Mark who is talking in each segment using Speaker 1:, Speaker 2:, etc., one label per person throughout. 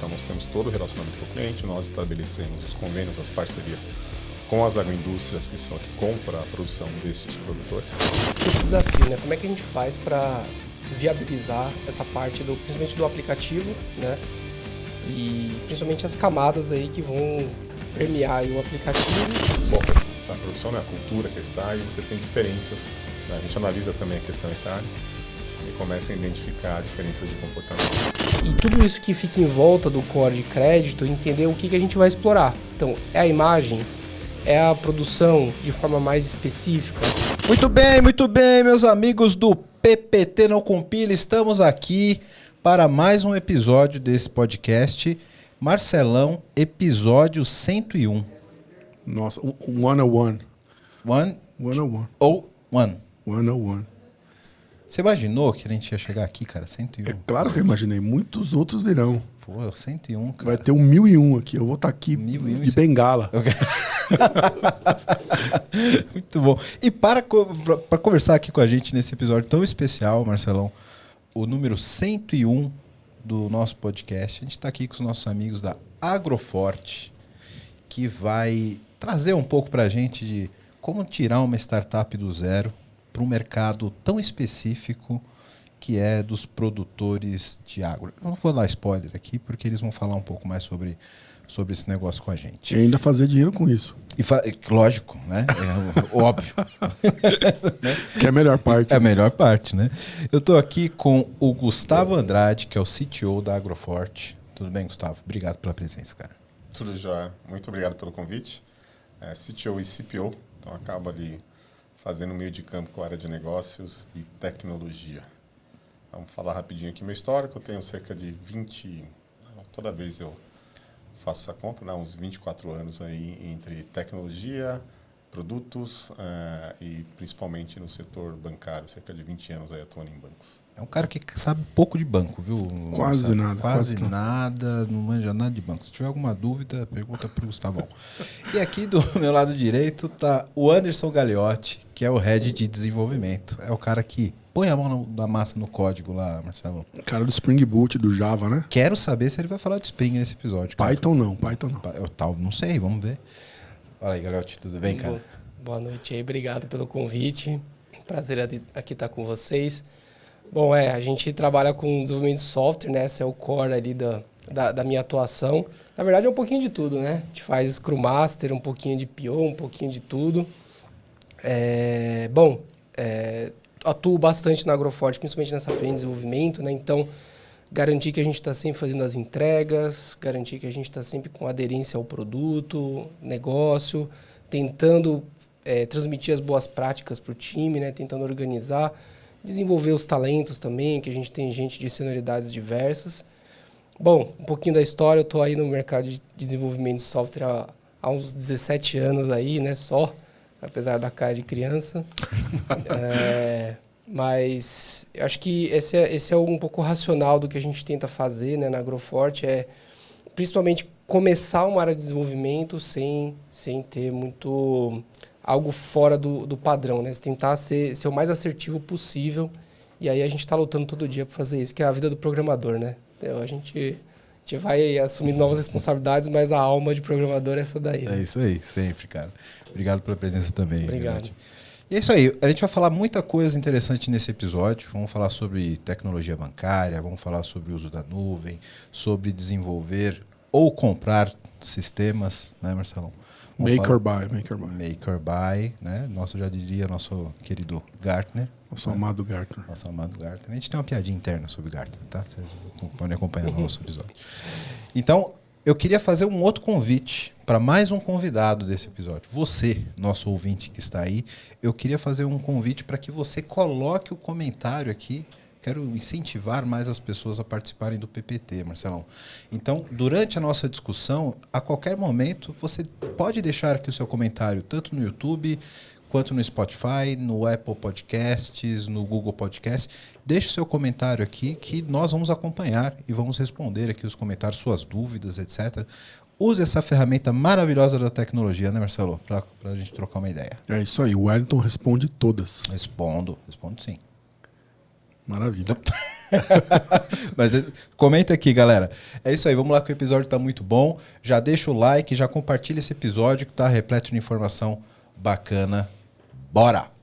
Speaker 1: Então nós temos todo o relacionamento com o cliente, nós estabelecemos os convênios, as parcerias com as agroindústrias que compram a produção desses produtores.
Speaker 2: Esse desafio, né? Como é que a gente faz para viabilizar essa parte, principalmente do aplicativo, né? E principalmente as camadas aí que vão permear aí o aplicativo.
Speaker 1: Bom, a produção é a cultura que está e você tem diferenças, né? A gente analisa também a questão etária e começa a identificar diferenças de comportamento.
Speaker 2: E tudo isso que fica em volta do core de crédito, entender o que a gente vai explorar. Então, é a imagem, é a produção de forma mais específica.
Speaker 3: Muito bem, meus amigos do PPT Não Compila, estamos aqui para mais um episódio desse podcast. Marcelão, episódio 101.
Speaker 4: Nossa, 101.
Speaker 3: 101.
Speaker 4: 101.
Speaker 3: Você imaginou que a gente ia chegar aqui, cara? 101.
Speaker 4: É claro que eu imaginei. Muitos outros virão.
Speaker 3: Pô, 101, cara.
Speaker 4: Vai ter um 1001 aqui. Eu vou estar aqui
Speaker 3: 1001
Speaker 4: de bengala.
Speaker 3: Muito bom. E para conversar aqui com a gente nesse episódio tão especial, Marcelão, o número 101 do nosso podcast, a gente está aqui com os nossos amigos da Agroforte, que vai trazer um pouco para a gente de como tirar uma startup do zero para um mercado tão específico que é dos produtores de agro. Eu não vou dar spoiler aqui, porque eles vão falar um pouco mais sobre esse negócio com a gente.
Speaker 4: E ainda fazer dinheiro com isso.
Speaker 3: Lógico, né? É óbvio.
Speaker 4: Que é a melhor parte.
Speaker 3: É a melhor parte, né? Eu estou aqui com o Gustavo Andrade, que é o CTO da Agroforte. Tudo bem, Gustavo? Obrigado pela presença, cara.
Speaker 1: Tudo já. Muito obrigado pelo convite. CTO e CPO, então acaba ali fazendo meio de campo com a área de negócios e tecnologia. Vamos falar rapidinho aqui meu histórico. Eu tenho cerca de 20... Toda vez eu faço essa conta, né? Uns 24 anos aí entre tecnologia, produtos e principalmente no setor bancário. Cerca de 20 anos aí atuando em bancos.
Speaker 3: É um cara que sabe pouco de banco, viu?
Speaker 4: Quase nada.
Speaker 3: Quase nada, não manja nada de banco. Se tiver alguma dúvida, pergunta para o Gustavão. E aqui do meu lado direito está o Anderson Gagliotti, que é o Head de Desenvolvimento. É o cara que põe a mão na massa no código lá, Marcelo.
Speaker 4: O cara do Spring Boot, do Java, né?
Speaker 3: Quero saber se ele vai falar de Spring nesse episódio. Cara.
Speaker 4: Python não.
Speaker 3: Eu não sei, vamos ver. Fala aí, Gagliotti, tudo bem, cara?
Speaker 2: Boa noite aí, obrigado pelo convite. Prazer aqui estar com vocês. Bom, a gente trabalha com desenvolvimento de software, né? Esse é o core ali da minha atuação. Na verdade, é um pouquinho de tudo, né? A gente faz Scrum Master, um pouquinho de PO, um pouquinho de tudo. Atuo bastante na Agroforte, principalmente nessa frente de desenvolvimento, né? Então, garantir que a gente está sempre fazendo as entregas, garantir que a gente está sempre com aderência ao produto, negócio, tentando transmitir as boas práticas para o time, né? Tentando organizar, desenvolver os talentos também, que a gente tem gente de senioridades diversas. Bom, um pouquinho da história, eu estou aí no mercado de desenvolvimento de software há uns 17 anos aí, né? Só, apesar da cara de criança. Mas eu acho que esse é um pouco racional do que a gente tenta fazer, né, na Agroforte, principalmente começar uma área de desenvolvimento sem ter muito algo fora do padrão, né? Você tentar ser o mais assertivo possível, e aí a gente está lutando todo dia para fazer isso, que é a vida do programador, né? Então, a gente vai assumindo novas responsabilidades, mas a alma de programador é essa daí. Né?
Speaker 3: É isso aí, sempre, cara. Obrigado pela presença também.
Speaker 2: Obrigado.
Speaker 3: Gagliotti. E é isso aí, a gente vai falar muita coisa interessante nesse episódio. Vamos falar sobre tecnologia bancária, vamos falar sobre o uso da nuvem, sobre desenvolver ou comprar sistemas, né, Marcelão?
Speaker 4: Make or buy.
Speaker 3: Make or buy, né? Já diria nosso querido Gartner.
Speaker 4: Nosso amado Gartner.
Speaker 3: Nosso amado Gartner. A gente tem uma piadinha interna sobre Gartner, tá? Vocês podem acompanhar no nosso episódio. Então, eu queria fazer um outro convite para mais um convidado desse episódio. Você, nosso ouvinte que está aí, eu queria fazer um convite para que você coloque o comentário aqui. Quero incentivar mais as pessoas a participarem do PPT, Marcelão. Então, durante a nossa discussão, a qualquer momento, você pode deixar aqui o seu comentário, tanto no YouTube, quanto no Spotify, no Apple Podcasts, no Google Podcasts. Deixe o seu comentário aqui que nós vamos acompanhar e vamos responder aqui os comentários, suas dúvidas, etc. Use essa ferramenta maravilhosa da tecnologia, né, Marcelo? Para a gente trocar uma ideia.
Speaker 4: É isso aí, o Wellington responde todas.
Speaker 3: Respondo sim.
Speaker 4: Maravilha.
Speaker 3: Mas comenta aqui, galera. É isso aí, vamos lá que o episódio tá muito bom. Já deixa o like, já compartilha esse episódio que tá repleto de informação bacana. Bora!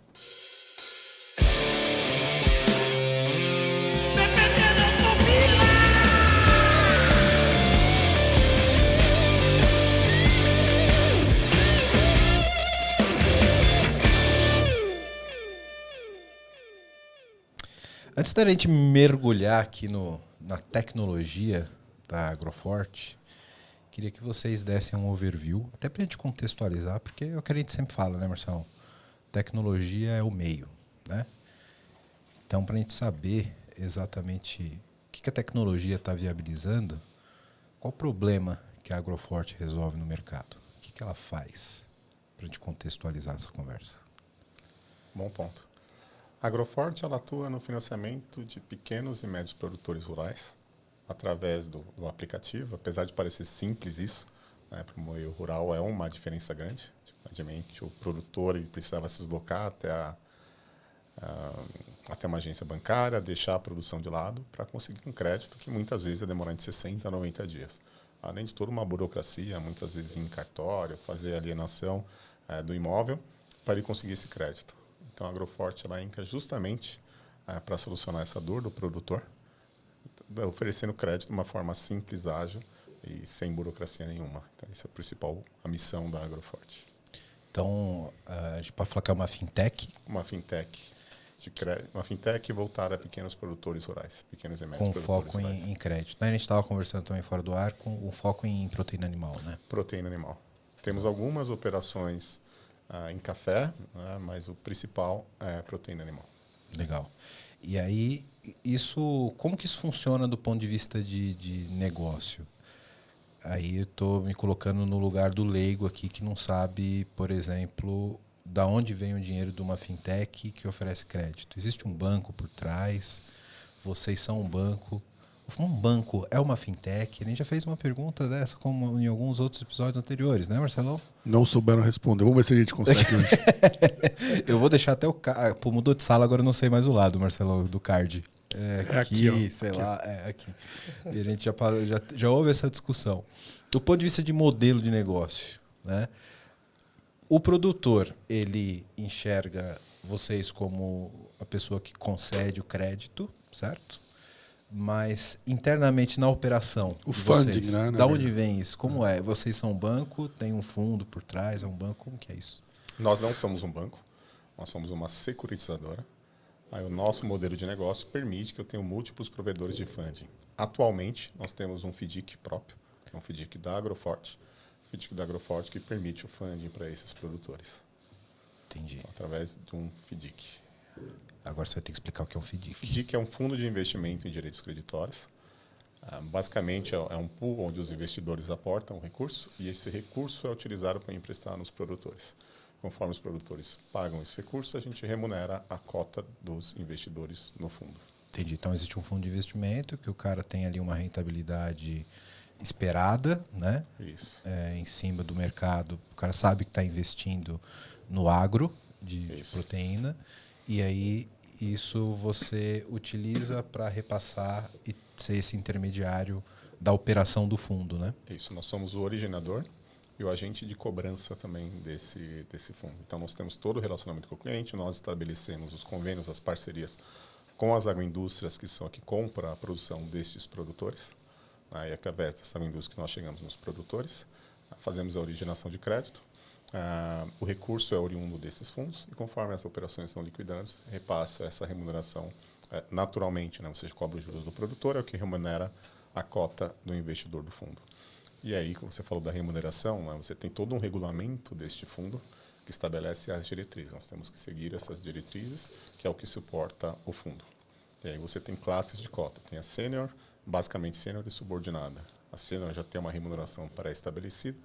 Speaker 3: Antes da gente mergulhar aqui na tecnologia da Agroforte, queria que vocês dessem um overview, até para a gente contextualizar, porque é o que a gente sempre fala, né, Marcelo? Tecnologia é o meio, né? Então, para a gente saber exatamente o que a tecnologia está viabilizando, qual o problema que a Agroforte resolve no mercado? O que ela faz? Para a gente contextualizar essa conversa.
Speaker 1: Bom ponto. A Agroforte ela atua no financiamento de pequenos e médios produtores rurais através do aplicativo, apesar de parecer simples isso, né, para o meio rural é uma diferença grande. Antigamente o produtor ele precisava se deslocar até uma agência bancária, deixar a produção de lado para conseguir um crédito que muitas vezes ia demorar de 60 a 90 dias. Além de toda uma burocracia, muitas vezes em cartório, fazer alienação do imóvel para ele conseguir esse crédito. Então, a Agroforte ela entra justamente para solucionar essa dor do produtor, oferecendo crédito de uma forma simples, ágil e sem burocracia nenhuma. Então, essa é a missão da Agroforte.
Speaker 3: Então, a gente pode falar que é uma fintech?
Speaker 1: Uma fintech voltada a pequenos produtores rurais, pequenos e médios
Speaker 3: com
Speaker 1: produtores
Speaker 3: foco
Speaker 1: rurais.
Speaker 3: em crédito. A gente estava conversando também fora do ar com um foco em proteína animal, né?
Speaker 1: Proteína animal. Temos algumas operações em café, né, mas o principal é proteína animal.
Speaker 3: Legal. E aí, como que isso funciona do ponto de vista de negócio? Aí eu estou me colocando no lugar do leigo aqui que não sabe, por exemplo, da onde vem o dinheiro de uma fintech que oferece crédito. Existe um banco por trás? Vocês são um banco? Um banco é uma fintech? A gente já fez uma pergunta dessa, como em alguns outros episódios anteriores, né, Marcelão?
Speaker 4: Não souberam responder. Vamos ver se a gente consegue hoje.
Speaker 3: Eu vou deixar até o card. Pô, mudou de sala, agora eu não sei mais o lado, Marcelão, do card.
Speaker 4: É aqui, ó.
Speaker 3: Sei
Speaker 4: aqui,
Speaker 3: lá, é aqui. E a gente já houve essa discussão. Do ponto de vista de modelo de negócio, né? O produtor, ele enxerga vocês como a pessoa que concede o crédito, certo? Mas internamente na operação
Speaker 4: O
Speaker 3: de
Speaker 4: funding,
Speaker 3: vocês,
Speaker 4: né?
Speaker 3: da onde vem isso? Como é? Vocês são um banco, tem um fundo por trás, é um banco, como que é isso?
Speaker 1: Nós não somos um banco, nós somos uma securitizadora. Aí o nosso modelo de negócio permite que eu tenha múltiplos provedores de funding. Atualmente, nós temos um FDIC próprio, um FDIC da Agroforte, que permite o funding para esses produtores.
Speaker 3: Entendi.
Speaker 1: Então, através de um FDIC.
Speaker 3: Agora você vai ter que explicar o que é um FDIC.
Speaker 1: O FDIC é um fundo de investimento em direitos creditórios. Basicamente, é um pool onde os investidores aportam um recurso e esse recurso é utilizado para emprestar nos produtores. Conforme os produtores pagam esse recurso, a gente remunera a cota dos investidores no fundo.
Speaker 3: Entendi. Então, existe um fundo de investimento que o cara tem ali uma rentabilidade esperada, né?
Speaker 1: Isso.
Speaker 3: Em cima do mercado. O cara sabe que está investindo no agro de proteína. E aí, isso você utiliza para repassar e ser esse intermediário da operação do fundo, né?
Speaker 1: Isso. Nós somos o originador e o agente de cobrança também desse fundo. Então, nós temos todo o relacionamento com o cliente, nós estabelecemos os convênios, as parcerias com as agroindústrias que compram a produção destes produtores. E através dessa agroindústria que nós chegamos nos produtores, fazemos a originação de crédito. O recurso é oriundo desses fundos e conforme as operações são liquidadas, repassa essa remuneração naturalmente. Né? Você cobra os juros do produtor, é o que remunera a cota do investidor do fundo. E aí, como você falou da remuneração, né? Você tem todo um regulamento deste fundo que estabelece as diretrizes. Nós temos que seguir essas diretrizes, que é o que suporta o fundo. E aí você tem classes de cota. Tem a sênior, basicamente sênior e subordinada. A sênior já tem uma remuneração pré-estabelecida.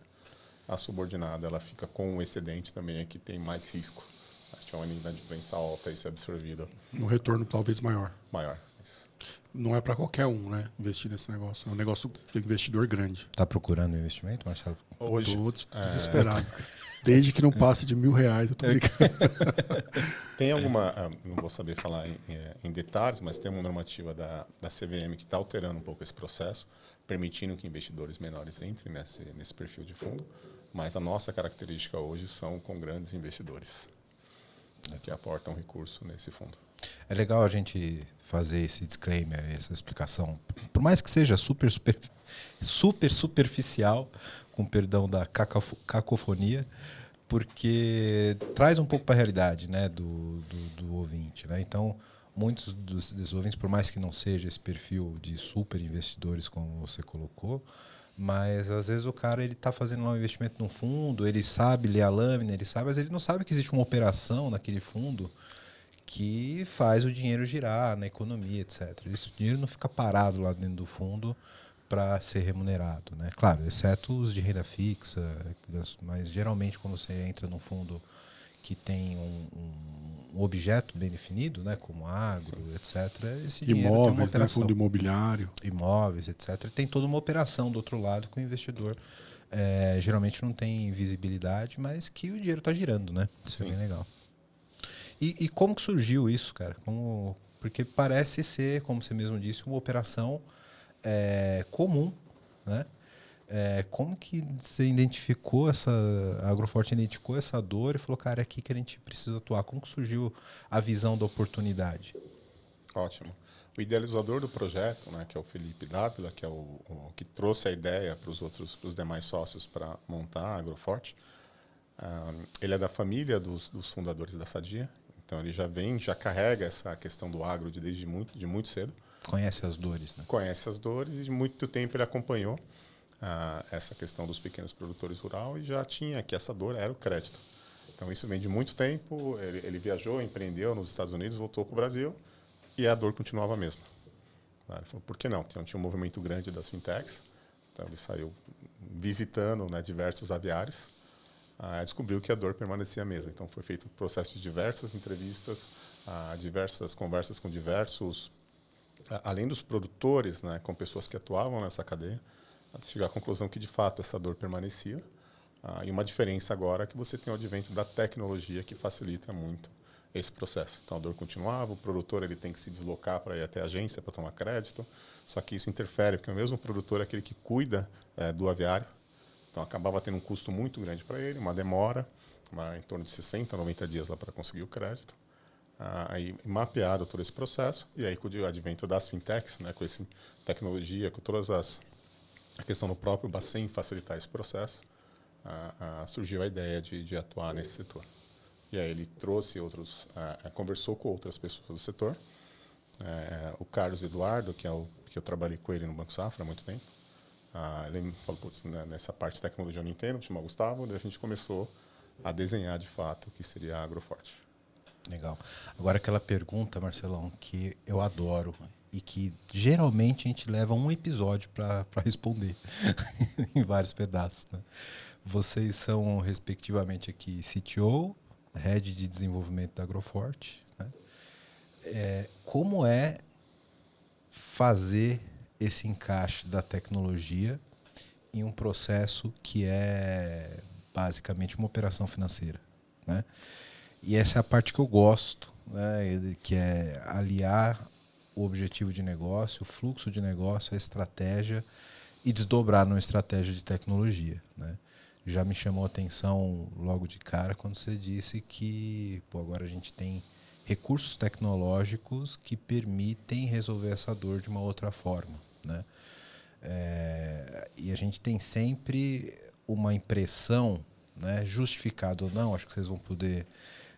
Speaker 1: A subordinada ela fica com um excedente também, que tem mais risco. A gente tem uma inadimplência alta, isso é absorvido.
Speaker 4: Um retorno talvez maior.
Speaker 1: Maior.
Speaker 4: Não é para qualquer um, né? Investir nesse negócio. É um negócio de investidor grande.
Speaker 3: Tá procurando investimento, Marcelo?
Speaker 1: Hoje,
Speaker 4: Tô desesperado. Desde que não passe de R$1.000, eu tô brincando.
Speaker 1: tem alguma, não vou saber falar em detalhes, mas tem uma normativa da CVM que está alterando um pouco esse processo, permitindo que investidores menores entrem nesse perfil de fundo, mas a nossa característica hoje são com grandes investidores que aportam recurso nesse fundo.
Speaker 3: É legal a gente fazer esse disclaimer, essa explicação, por mais que seja super superficial, com perdão da cacofonia, porque traz um pouco para a realidade, né, do ouvinte, né? Então, muitos desses ouvintes, por mais que não seja esse perfil de super investidores como você colocou, mas às vezes o cara ele está fazendo lá um investimento num fundo, ele sabe ler a lâmina, ele sabe, mas ele não sabe que existe uma operação naquele fundo que faz o dinheiro girar na economia, etc. Esse dinheiro não fica parado lá dentro do fundo para ser remunerado, né? Claro, exceto os de renda fixa, mas geralmente quando você entra num fundo que tem um objeto bem definido, né, como agro, etc., esse dinheiro tem uma
Speaker 4: Imóveis, né?
Speaker 3: operação.
Speaker 4: Fundo imobiliário.
Speaker 3: Imóveis, etc., tem toda uma operação do outro lado que o investidor geralmente não tem visibilidade, mas que o dinheiro está girando, né? Isso é bem legal. E como que surgiu isso, cara? Porque parece ser, como você mesmo disse, uma operação comum, né? Como que você identificou a Agroforte identificou essa dor e falou, cara, é aqui que a gente precisa atuar? Como que surgiu a visão da oportunidade?
Speaker 1: Ótimo. O idealizador do projeto, né, que é o Felipe Dávila, que é o que trouxe a ideia para os demais sócios para montar a Agroforte, ele é da família dos fundadores da Sadia, então ele já carrega essa questão do agro desde muito cedo.
Speaker 3: Conhece as dores, né?
Speaker 1: Conhece as dores e de muito tempo ele acompanhou essa questão dos pequenos produtores rurais e já tinha que essa dor era o crédito. Então isso vem de muito tempo, ele viajou, empreendeu nos Estados Unidos, voltou para o Brasil e a dor continuava a mesma. Ele falou, por que não? Tinha um movimento grande das fintechs, então ele saiu visitando, né, diversos aviários, descobriu que a dor permanecia a mesma. Então foi feito um processo de diversas entrevistas, diversas conversas com diversos, além dos produtores, né, com pessoas que atuavam nessa cadeia, até chegar à conclusão que de fato essa dor permanecia. E uma diferença agora é que você tem o advento da tecnologia que facilita muito esse processo. Então a dor continuava, o produtor ele tem que se deslocar para ir até a agência para tomar crédito, só que isso interfere, porque o mesmo produtor é aquele que cuida do aviário, então acabava tendo um custo muito grande para ele, uma demora, em torno de 60, 90 dias lá para conseguir o crédito. Aí mapearam todo esse processo, e aí com o advento das fintechs, né, com essa tecnologia, com todas a questão do próprio Bacen facilitar esse processo, surgiu a ideia de atuar nesse setor. E aí ele trouxe conversou com outras pessoas do setor, o Carlos Eduardo, que eu trabalhei com ele no Banco Safra há muito tempo, ele falou, putz, nessa parte de tecnologia eu não entendo, chama Gustavo, daí a gente começou a desenhar de fato o que seria a Agroforte.
Speaker 3: Legal. Agora aquela pergunta, Marcelão, que eu adoro e que geralmente a gente leva um episódio para responder em vários pedaços, né? Vocês são respectivamente aqui CTO, Head de Desenvolvimento da Agroforte, né? Como é fazer esse encaixe da tecnologia em um processo que é basicamente uma operação financeira, né? E essa é a parte que eu gosto, né? Que é aliar o objetivo de negócio, o fluxo de negócio, a estratégia e desdobrar numa estratégia de tecnologia, né? Já me chamou a atenção logo de cara quando você disse que agora a gente tem recursos tecnológicos que permitem resolver essa dor de uma outra forma, né? E a gente tem sempre uma impressão, né, justificada ou não, acho que vocês vão poder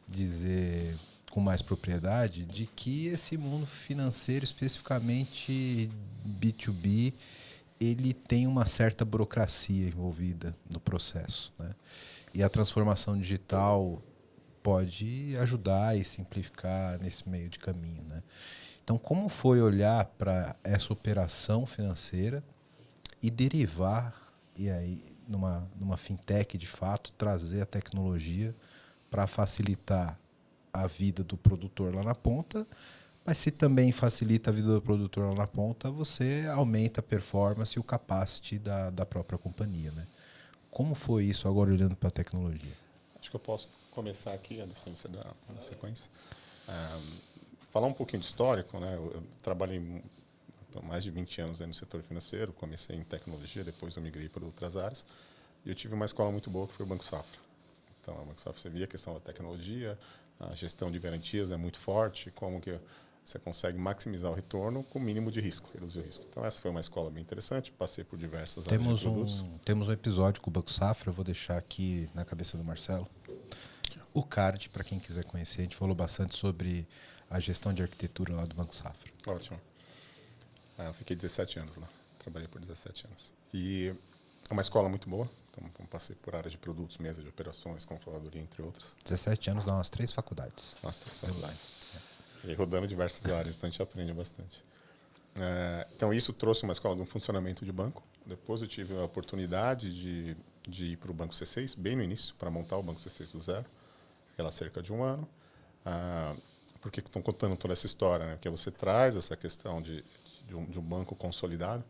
Speaker 3: dizer com mais propriedade, de que esse mundo financeiro, especificamente B2B, ele tem uma certa burocracia envolvida no processo, né? E a transformação digital pode ajudar e simplificar nesse meio de caminho, né? Então, como foi olhar para essa operação financeira e derivar, e aí numa fintech de fato, trazer a tecnologia para facilitar a vida do produtor lá na ponta, Mas se também facilita a vida do produtor lá na ponta, você aumenta a performance e o capacity da própria companhia, né? Como foi isso agora olhando para a tecnologia?
Speaker 1: Acho que eu posso começar aqui, Anderson, você dá na sequência. Falar um pouquinho de histórico, né? Eu trabalhei mais de 20 anos aí no setor financeiro, comecei em tecnologia, depois eu migrei para outras áreas. E eu tive uma escola muito boa que foi o Banco Safra. Então, o Banco Safra, você via a questão da tecnologia, a gestão de garantias é muito forte, como que você consegue maximizar o retorno com o mínimo de risco, reduzir o risco. Então, essa foi uma escola bem interessante, passei por diversas áreas de produtos.
Speaker 3: Temos um episódio com o Banco Safra, eu vou deixar aqui na cabeça do Marcelo. O card, para quem quiser conhecer, a gente falou bastante sobre a gestão de arquitetura lá do Banco Safra.
Speaker 1: Ótimo. Eu fiquei 17 anos lá, trabalhei por 17 anos. E é uma escola muito boa, então passei por área de produtos, mesa de operações, controladoria, entre outras.
Speaker 3: 17 anos dá umas 3 faculdades.
Speaker 1: Umas 3 faculdades. E rodando diversas áreas, então a gente aprende bastante. Então isso trouxe uma escola de um funcionamento de banco. Depois eu tive a oportunidade de ir para o Banco C6, bem no início, para montar o Banco C6 do zero. Fiquei lá cerca de um ano. Por que estão contando toda essa história? Né? Porque você traz essa questão de um banco consolidado,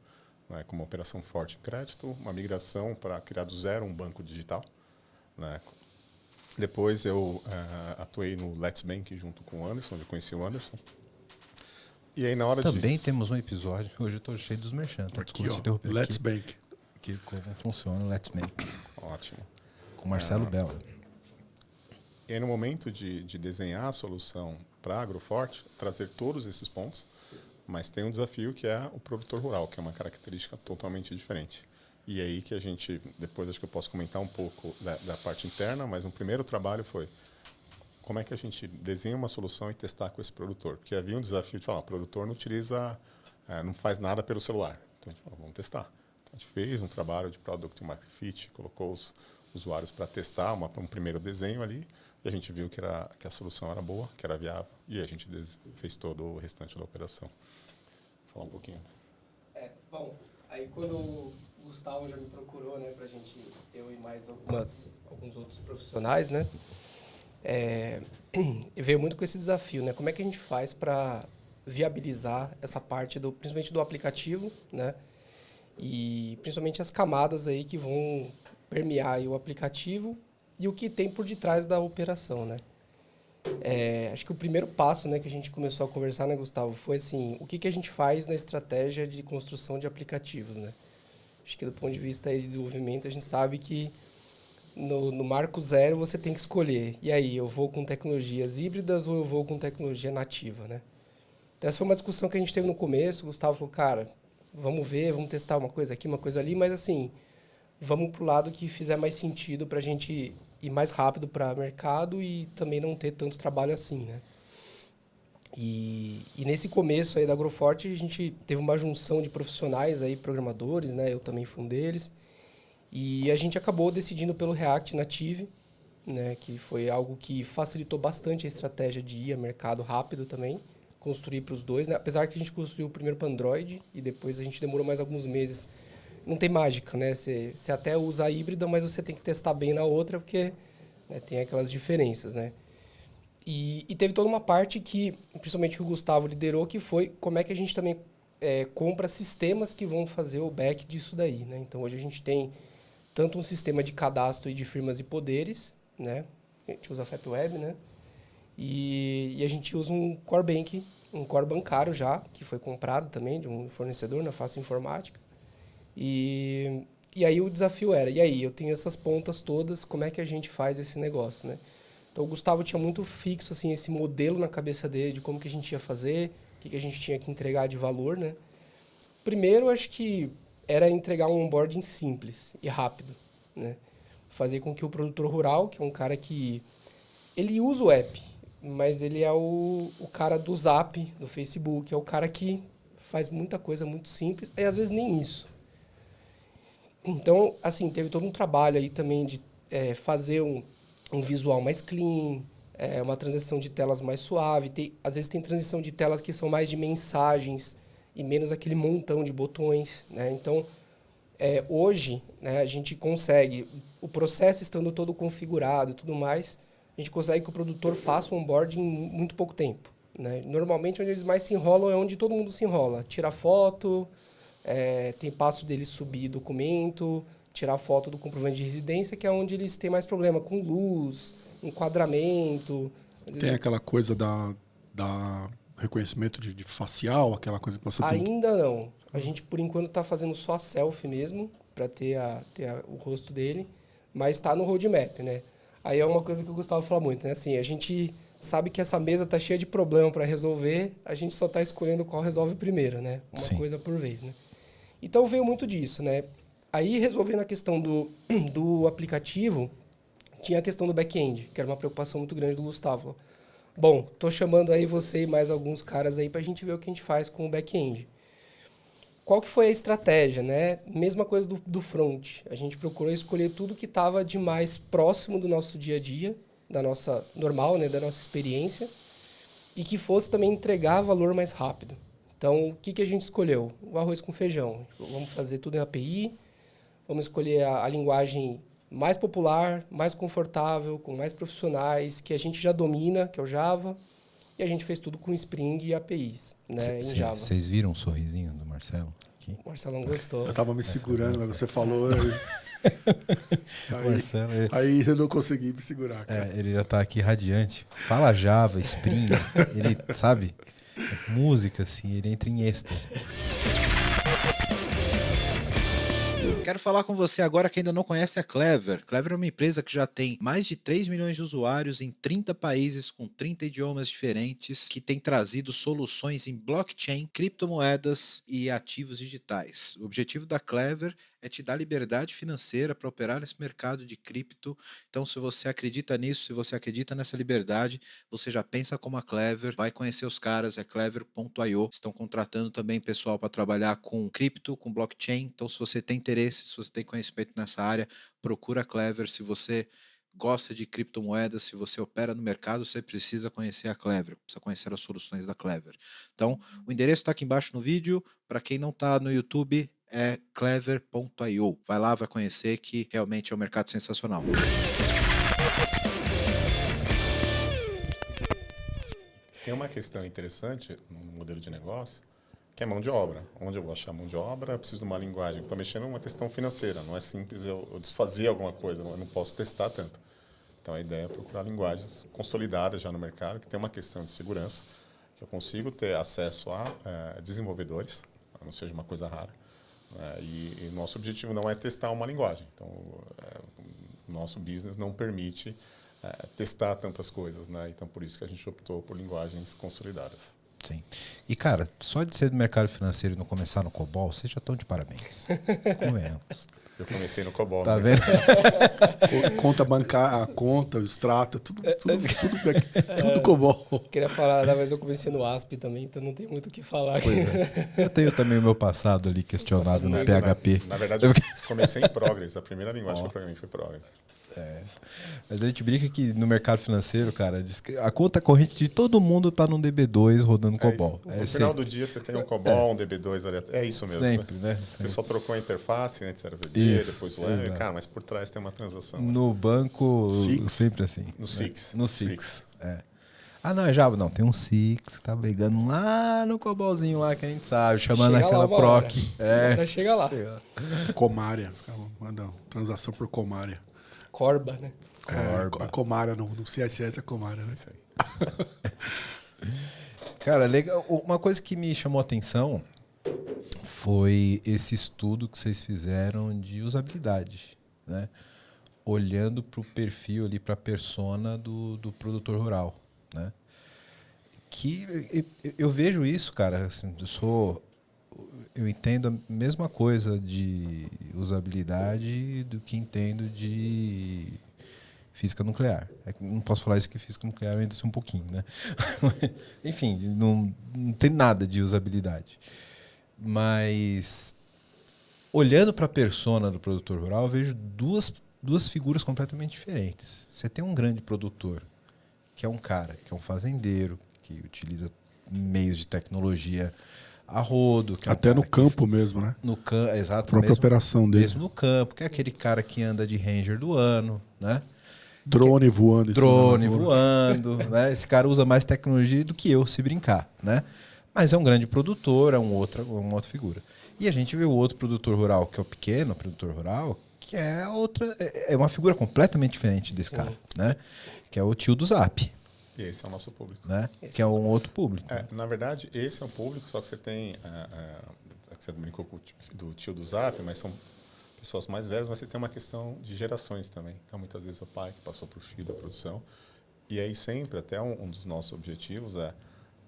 Speaker 1: né, com uma operação forte em crédito, uma migração para criar do zero um banco digital. Né? Depois eu atuei no Let's Bank junto com o Anderson, onde eu conheci o Anderson. E aí na hora
Speaker 3: Também temos um episódio, hoje eu estou cheio dos merchan, tá?
Speaker 4: Aqui, ó, Let's Bank.
Speaker 3: Que como funciona o Let's Bank.
Speaker 1: Ótimo.
Speaker 3: Com Marcelo Bella.
Speaker 1: E aí no momento de desenhar a solução para a Agroforte, trazer todos esses pontos, mas tem um desafio que é o produtor rural, que é uma característica totalmente diferente. E aí que a gente, depois acho que eu posso comentar um pouco da parte interna, mas um primeiro trabalho foi como é que a gente desenha uma solução e testar com esse produtor. Porque havia um desafio de falar, o produtor não utiliza, não faz nada pelo celular. Então a gente falou, vamos testar. Então a gente fez um trabalho de Product Market Fit, colocou os usuários para testar um primeiro desenho ali, e a gente viu que a solução era boa, que era viável, e a gente fez todo o restante da operação. Vou falar um pouquinho.
Speaker 2: Bom, aí quando o Gustavo já me procurou, né, pra gente, eu e mais alguns outros profissionais, né, veio muito com esse desafio, né, como é que a gente faz para viabilizar essa parte, principalmente do aplicativo, né, e principalmente as camadas aí que vão permear aí o aplicativo e o que tem por detrás da operação, né. Acho que o primeiro passo, né, que a gente começou a conversar, né, Gustavo, foi assim, o que a gente faz na estratégia de construção de aplicativos, né? Acho que do ponto de vista de desenvolvimento, a gente sabe que no marco zero você tem que escolher. E aí, eu vou com tecnologias híbridas ou eu vou com tecnologia nativa, né? Então, essa foi uma discussão que a gente teve no começo. O Gustavo falou, cara, vamos ver, vamos testar uma coisa aqui, uma coisa ali, mas assim, vamos pro lado que fizer mais sentido para a gente ir mais rápido para o mercado e também não ter tanto trabalho assim, né? E nesse começo aí da Agroforte, a gente teve uma junção de profissionais aí, programadores, né? Eu também fui um deles. E a gente acabou decidindo pelo React Native, né? Que foi algo que facilitou bastante a estratégia de ir a mercado rápido também, construir para os dois, né? Apesar que a gente construiu primeiro para Android e depois a gente demorou mais alguns meses. Não tem mágica, né? Você até usa a híbrida, mas você tem que testar bem na outra, porque, né, tem aquelas diferenças, né? E teve toda uma parte que, principalmente que o Gustavo liderou, que foi como é que a gente também compra sistemas que vão fazer o back disso daí, né? Então, hoje a gente tem tanto um sistema de cadastro e de firmas e poderes, né? A gente usa a FapWeb, né? E a gente usa um core bank, um core bancário já, que foi comprado também de um fornecedor na Fácil Informática. E aí o desafio era, e aí, eu tenho essas pontas todas, como é que a gente faz esse negócio, né? Então, o Gustavo tinha muito fixo assim, esse modelo na cabeça dele de como que a gente ia fazer, o que a gente tinha que entregar de valor, né? Primeiro, acho que era entregar um onboarding simples e rápido, né? Fazer com que o produtor rural, que é um cara que... Ele usa o app, mas ele é o cara do Zap, do Facebook, é o cara que faz muita coisa muito simples, e às vezes nem isso. Então, assim, teve todo um trabalho aí também de fazer um visual mais clean, uma transição de telas mais suave. Às vezes tem transição de telas que são mais de mensagens e menos aquele montão de botões, né? Então, hoje, né, a gente consegue, o processo estando todo configurado e tudo mais, a gente consegue que o produtor faça um onboarding em muito pouco tempo, né? Normalmente onde eles mais se enrolam é onde todo mundo se enrola. Tira foto, tem passo deles subir documento, tirar foto do comprovante de residência, que é onde eles têm mais problema com luz, enquadramento.
Speaker 4: Tem aquela coisa da reconhecimento de facial, aquela coisa que você tem.
Speaker 2: Ainda não. A gente, por enquanto, está fazendo só a selfie mesmo, para ter o rosto dele, mas está no roadmap, né? Aí é uma coisa que o Gustavo fala muito, né? Assim, a gente sabe que essa mesa está cheia de problema para resolver, a gente só está escolhendo qual resolve primeiro, né? Uma coisa por vez, né? Então veio muito disso, né? Aí, resolvendo a questão do aplicativo, tinha a questão do back-end, que era uma preocupação muito grande do Gustavo. Bom, tô chamando aí você e mais alguns caras aí para a gente ver o que a gente faz com o back-end. Qual que foi a estratégia, né? Mesma coisa do front. A gente procurou escolher tudo que estava de mais próximo do nosso dia a dia, da nossa normal, né? Da nossa experiência, e que fosse também entregar valor mais rápido. Então, o que a gente escolheu? O arroz com feijão. Vamos fazer tudo em API, vamos escolher a linguagem mais popular, mais confortável, com mais profissionais, que a gente já domina, que é o Java, e a gente fez tudo com Spring e APIs, né, em Java.
Speaker 3: Vocês viram o sorrisinho do Marcelo aqui?
Speaker 2: O Marcelão gostou.
Speaker 4: Eu tava me segurando, mas você falou...
Speaker 3: Marcelo,
Speaker 4: aí eu não consegui me segurar, cara.
Speaker 3: Ele já tá aqui radiante. Fala Java, Spring, ele, sabe, música, assim, ele entra em êxtase. Quero falar com você agora que ainda não conhece a Clever. Clever é uma empresa que já tem mais de 3 milhões de usuários em 30 países com 30 idiomas diferentes, que tem trazido soluções em blockchain, criptomoedas e ativos digitais. O objetivo da Clever é te dar liberdade financeira para operar nesse mercado de cripto. Então, se você acredita nisso, se você acredita nessa liberdade, você já pensa como a Clever, vai conhecer os caras, é clever.io. Estão contratando também pessoal para trabalhar com cripto, com blockchain. Então, se você tem interesse, se você tem conhecimento nessa área, procura a Clever. Se você gosta de criptomoedas, se você opera no mercado, você precisa conhecer a Clever, precisa conhecer as soluções da Clever. Então, o endereço está aqui embaixo no vídeo. Para quem não está no YouTube, é clever.io. Vai lá, vai conhecer, que realmente é um mercado sensacional.
Speaker 1: Tem uma questão interessante no modelo de negócio, que é mão de obra. Onde eu vou achar mão de obra? Eu preciso de uma linguagem. Estou mexendo em uma questão financeira. Não é simples eu desfazer alguma coisa. Eu não posso testar tanto. Então, a ideia é procurar linguagens consolidadas já no mercado, que tem uma questão de segurança, que eu consigo ter acesso a desenvolvedores, a não seja uma coisa rara. E nosso objetivo não é testar uma linguagem. Então, o nosso business não permite testar tantas coisas, né? Então, por isso que a gente optou por linguagens consolidadas.
Speaker 3: Sim. E, cara, só de ser do mercado financeiro e não começar no COBOL, vocês já estão de parabéns. Convenhamos.
Speaker 1: Eu comecei no COBOL.
Speaker 3: Tá
Speaker 1: né?
Speaker 4: vendo? Conta bancária, a conta, o extrato, tudo COBOL.
Speaker 2: Queria falar, mas eu comecei no ASP também, então não tem muito o que falar.
Speaker 3: Pois é. Eu tenho também o meu passado ali questionado no PHP.
Speaker 1: Na verdade, eu comecei em Progress. A primeira linguagem que eu programei foi Progress.
Speaker 3: Mas a gente brinca que no mercado financeiro, cara, diz que a conta corrente de todo mundo tá num DB2 rodando COBOL.
Speaker 1: No final do dia você tem um COBOL, um DB2 ali. É isso mesmo.
Speaker 3: Sempre, né?
Speaker 1: Você só trocou a interface, antes era VB, depois o web. Cara, mas por trás tem uma transação.
Speaker 3: No banco, sempre assim.
Speaker 1: No Six.
Speaker 3: No Six. Ah, não, é Java. Não, tem um Six que tá brigando lá no COBOLzinho lá que a gente sabe, chamando
Speaker 2: chega
Speaker 3: aquela proc.
Speaker 2: Agora chega lá.
Speaker 4: Comária. Os caras mandam transação por Comária.
Speaker 2: Corba, né?
Speaker 4: A Comária, no CSS é Comária, né?
Speaker 1: Isso aí.
Speaker 3: Cara, legal. Uma coisa que me chamou a atenção foi esse estudo que vocês fizeram de usabilidade, né? Olhando para o perfil ali, para a persona do produtor rural, né? Que eu vejo isso, cara, assim, eu entendo a mesma coisa de usabilidade do que entendo de física nuclear. Não posso falar isso que física nuclear ainda sei um pouquinho, né? Enfim, não tem nada de usabilidade. Mas olhando para a persona do produtor rural, eu vejo duas figuras completamente diferentes. Você tem um grande produtor, que é um cara, que é um fazendeiro, que utiliza meios de tecnologia a rodo. Que é
Speaker 4: até no campo mesmo, né?
Speaker 3: No campo, exato.
Speaker 4: A própria operação dele.
Speaker 3: Mesmo no campo, que é aquele cara que anda de Ranger do ano, né?
Speaker 4: Drone voando.
Speaker 3: Drone voando, né? Esse cara usa mais tecnologia do que eu, se brincar, né? Mas é um grande produtor, é uma outra figura. E a gente vê o outro produtor rural, que é o pequeno produtor rural, que é uma figura completamente diferente desse cara, né? Que é o tio do Zap.
Speaker 1: E esse é o nosso público.
Speaker 3: Né? Que é um outro público.
Speaker 1: Na verdade, esse é um público, só que você tem... você brincou do tio do Zap, mas são pessoas mais velhas, mas você tem uma questão de gerações também. Então, muitas vezes, o pai que passou para o filho da produção. E aí, sempre, até um dos nossos objetivos é,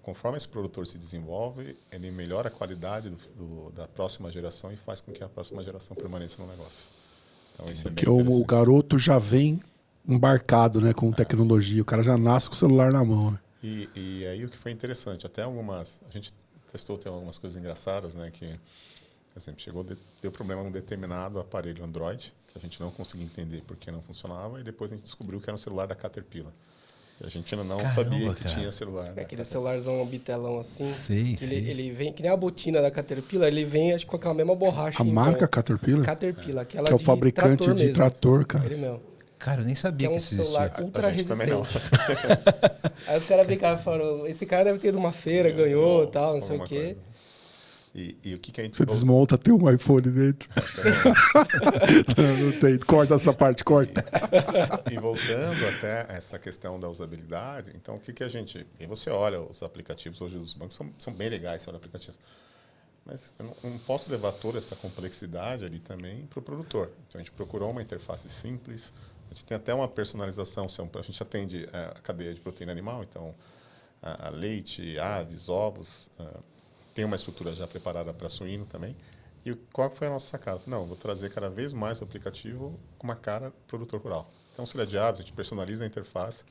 Speaker 1: conforme esse produtor se desenvolve, ele melhora a qualidade da próxima geração e faz com que a próxima geração permaneça no negócio. Então, isso é bem
Speaker 4: Porque o garoto já vem embarcado, né, com tecnologia. O cara já nasce com o celular na mão, né?
Speaker 1: E aí o que foi interessante, até algumas... A gente testou, tem algumas coisas engraçadas, né, que, por exemplo, deu problema num determinado aparelho Android, que a gente não conseguia entender por que não funcionava, e depois a gente descobriu que era um celular da Caterpillar. E a gente ainda não sabia que tinha celular.
Speaker 2: Aquele celularzão bitelão assim.
Speaker 3: Sei,
Speaker 2: ele vem, que nem a botina da Caterpillar, ele vem acho, com aquela mesma borracha.
Speaker 4: A marca Caterpillar?
Speaker 2: Caterpillar, aquela
Speaker 4: que é o fabricante de trator, cara.
Speaker 2: Ele mesmo.
Speaker 3: Cara, eu nem sabia que isso existia.
Speaker 2: É um celular ultra resistente.
Speaker 1: Não.
Speaker 2: Aí os caras brincavam e falaram, esse cara deve ter ido numa feira, ganhou e tal, não sei o quê.
Speaker 1: E o que a gente...
Speaker 4: Você desmonta, tem um iPhone dentro. Não tem, corta essa parte, corta.
Speaker 1: E voltando até essa questão da usabilidade, então o que a gente... E você olha os aplicativos, hoje os bancos são bem legais, você olha aplicativos. Mas eu não posso levar toda essa complexidade ali também para o produtor. Então a gente procurou uma interface simples, a gente tem até uma personalização, a gente atende a cadeia de proteína animal, então a leite, aves, ovos, tem uma estrutura já preparada para suíno também. E qual foi a nossa sacada? Não, vou trazer cada vez mais o aplicativo com uma cara do produtor rural. Então, se ele é de aves, a gente personaliza a interface,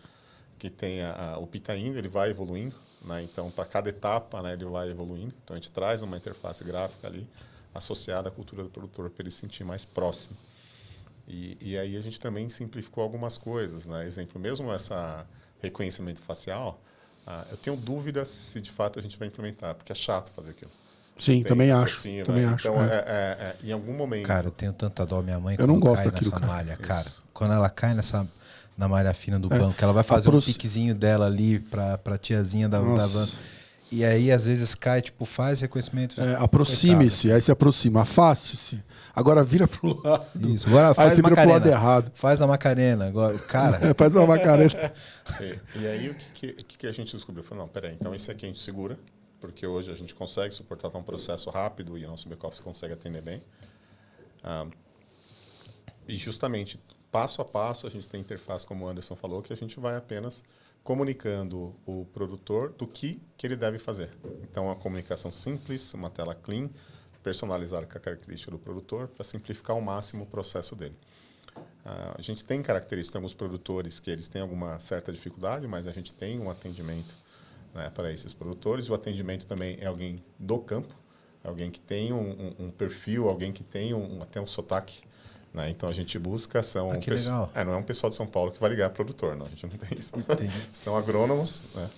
Speaker 1: que tem o pitainho, ele vai evoluindo, né? Então, para cada etapa, né, ele vai evoluindo. Então, a gente traz uma interface gráfica ali, associada à cultura do produtor, para ele se sentir mais próximo. E aí a gente também simplificou algumas coisas, né? Exemplo, mesmo essa reconhecimento facial, eu tenho dúvidas se de fato a gente vai implementar, porque é chato fazer aquilo.
Speaker 4: Sim, também acho.
Speaker 1: Cima,
Speaker 4: também acho.
Speaker 1: Então, em algum momento...
Speaker 3: Cara, eu tenho tanta dó. Minha mãe,
Speaker 4: eu não gosto
Speaker 3: cai
Speaker 4: daquilo,
Speaker 3: nessa
Speaker 4: cara.
Speaker 3: malha, cara. Quando ela cai na malha fina do banco, ela vai fazer um piquezinho dela ali pra tiazinha da van. E aí, às vezes, cai, tipo, faz reconhecimento.
Speaker 4: Aproxime-se, aí se aproxima. Afaste-se. Agora vira pro lado.
Speaker 3: Isso, agora faz
Speaker 4: aí você vira pro lado
Speaker 3: Macarena.
Speaker 4: errado.
Speaker 3: Faz a Macarena. Agora, cara...
Speaker 4: faz uma Macarena.
Speaker 1: E aí, o que a gente descobriu? Falei, não, peraí, então esse aqui a gente segura, porque hoje a gente consegue suportar um processo rápido e o nosso back-office consegue atender bem. E justamente, passo a passo, a gente tem interface, como o Anderson falou, que a gente vai apenas comunicando o produtor do que ele deve fazer. Então, uma comunicação simples, uma tela clean, personalizada com a característica do produtor, para simplificar ao máximo o processo dele. A gente tem características, alguns produtores que eles têm alguma certa dificuldade, mas a gente tem um atendimento, né, para esses produtores. O atendimento também é alguém do campo, alguém que tem um perfil, alguém que tem até um sotaque. Né? Então a gente busca,
Speaker 3: legal.
Speaker 1: Não é um pessoal de São Paulo que vai ligar produtor, não, a gente não tem isso. São agrônomos, né?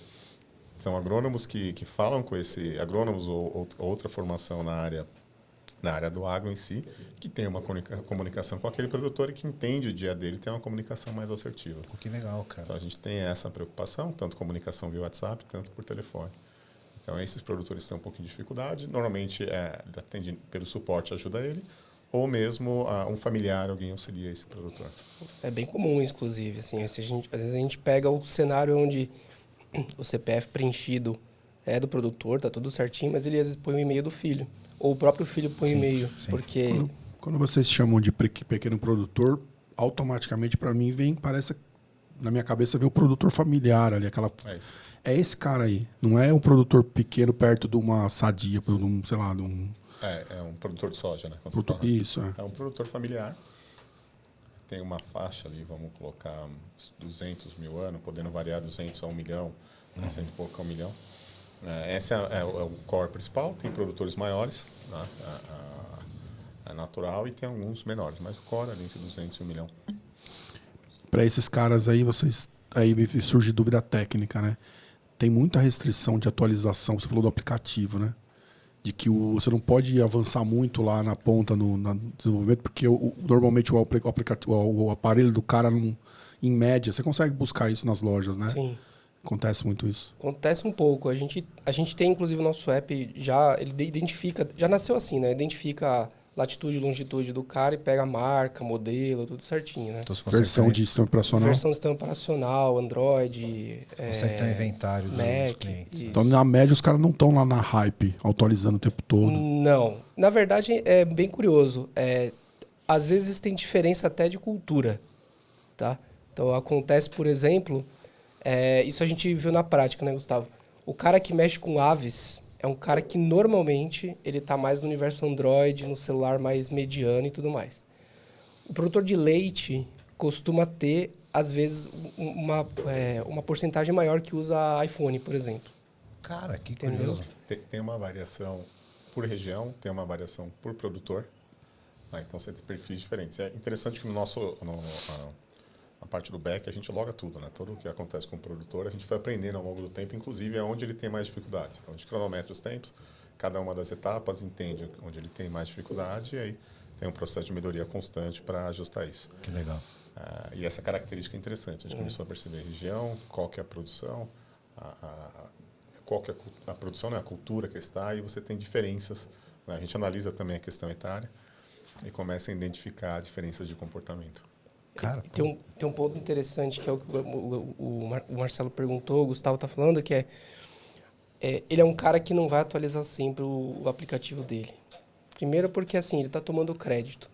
Speaker 1: São agrônomos que falam com esse agrônomos ou outra formação na área do agro em si, que tem uma comunicação com aquele produtor e que entende o dia dele, tem uma comunicação mais assertiva.
Speaker 3: Pô, que legal, cara.
Speaker 1: Então a gente tem essa preocupação, tanto comunicação via WhatsApp, tanto por telefone. Então esses produtores têm um pouquinho de dificuldade, normalmente atende pelo suporte, ajuda ele, ou mesmo um familiar, alguém auxilia esse produtor.
Speaker 2: É bem comum, inclusive. Assim, às vezes a gente pega o cenário onde o CPF preenchido é do produtor, tá tudo certinho, mas ele às vezes põe o e-mail do filho. Ou o próprio filho põe o e-mail. Porque...
Speaker 4: Quando vocês chamam de pequeno produtor, automaticamente para mim parece, na minha cabeça, vem o produtor familiar ali. É esse cara aí. Não é um produtor pequeno perto de uma sadia, de um, sei lá, de um...
Speaker 1: É um produtor de soja, né?
Speaker 4: Isso,
Speaker 1: é um produtor familiar. Tem uma faixa ali, vamos colocar 200 mil anos, podendo variar 200 a 1 milhão, 100 e pouco a 1 milhão. Esse é o core principal. Tem produtores maiores, né? É natural, e tem alguns menores, mas o core é entre 200 e 1 milhão.
Speaker 4: Para esses caras aí, aí me surge dúvida técnica, né? Tem muita restrição de atualização, você falou do aplicativo, né? De que você não pode avançar muito lá na ponta no desenvolvimento, porque normalmente o aparelho do cara não em média, você consegue buscar isso nas lojas, né?
Speaker 2: Sim.
Speaker 4: Acontece muito isso.
Speaker 2: Acontece um pouco. A gente tem, inclusive, o nosso app já, ele identifica, já nasceu assim, né? Identifica a latitude e longitude do cara e pega a marca, modelo, tudo certinho, né?
Speaker 3: Então,
Speaker 4: Versão de sistema operacional.
Speaker 2: Versão de sistema operacional, Android,
Speaker 3: Consegue ter um inventário dos
Speaker 2: Mac,
Speaker 3: clientes.
Speaker 2: isso.
Speaker 4: Então, na média, os caras não estão lá na hype, atualizando o tempo todo.
Speaker 2: Não. Na verdade, é bem curioso. Às vezes tem diferença até de cultura, tá? Então, acontece, por exemplo... isso a gente viu na prática, né, Gustavo? O cara que mexe com aves é um cara que normalmente ele está mais no universo Android, no celular mais mediano e tudo mais. O produtor de leite costuma ter, às vezes, uma porcentagem maior que usa iPhone, por exemplo.
Speaker 3: Cara, que
Speaker 2: Entendeu?
Speaker 3: curioso.
Speaker 1: Tem uma variação por região, tem uma variação por produtor. Então, você tem perfis diferentes. É interessante que a parte do back, a gente loga tudo, né? Tudo o que acontece com o produtor, a gente foi aprendendo ao longo do tempo, inclusive é onde ele tem mais dificuldade. Então, a gente cronometra os tempos, cada uma das etapas, entende onde ele tem mais dificuldade e aí tem um processo de melhoria constante para ajustar isso.
Speaker 3: Que legal.
Speaker 1: E essa característica é interessante. A gente começou a perceber a região, qual que é a produção, qual que é a produção, né? A cultura que está, e você tem diferenças. Né? A gente analisa também a questão etária e começa a identificar diferenças de comportamento.
Speaker 3: Cara,
Speaker 2: Tem um ponto interessante que é o que o Marcelo perguntou, o Gustavo está falando, que ele é um cara que não vai atualizar sempre o aplicativo dele. Primeiro porque assim, ele está tomando crédito.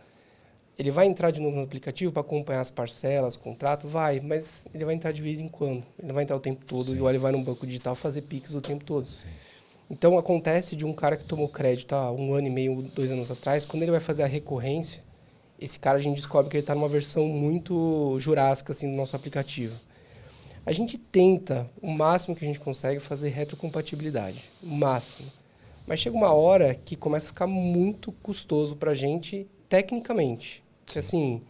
Speaker 2: Ele vai entrar de novo no aplicativo para acompanhar as parcelas, contrato? Vai, mas ele vai entrar de vez em quando. Ele não vai entrar o tempo todo,
Speaker 3: Sim.
Speaker 2: igual ele vai no banco digital fazer Pix o tempo todo.
Speaker 3: Sim.
Speaker 2: Então, acontece de um cara que tomou crédito há 1 ano e meio, 2 anos atrás, quando ele vai fazer a recorrência, esse cara a gente descobre que ele está numa versão muito jurássica assim, do nosso aplicativo. A gente tenta, o máximo que a gente consegue, fazer retrocompatibilidade. O máximo. Mas chega uma hora que começa a ficar muito custoso para a gente, tecnicamente. Porque, assim,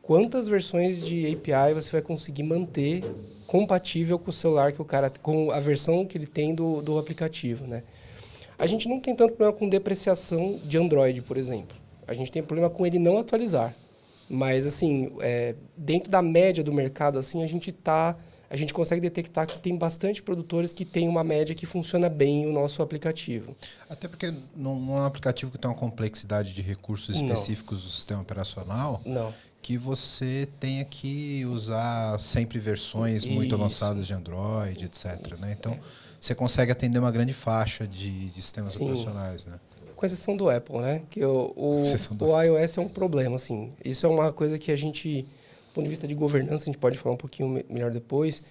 Speaker 2: quantas versões de API você vai conseguir manter compatível com o celular que o cara... com a versão que ele tem do aplicativo, né? A gente não tem tanto problema com depreciação de Android, por exemplo. A gente tem problema com ele não atualizar. Mas, assim, dentro da média do mercado, assim, a gente consegue detectar que tem bastante produtores que têm uma média que funciona bem o nosso aplicativo.
Speaker 3: Até porque não é um aplicativo que tem uma complexidade de recursos específicos do sistema operacional.
Speaker 2: Não.
Speaker 3: Que você tenha que usar sempre versões muito avançadas de Android, etc. Né? Então, você consegue atender uma grande faixa de sistemas operacionais, né?
Speaker 2: Com exceção do Apple, né? Que o iOS é um problema, assim. Isso é uma coisa que a gente, do ponto de vista de governança, a gente pode falar um pouquinho melhor depois.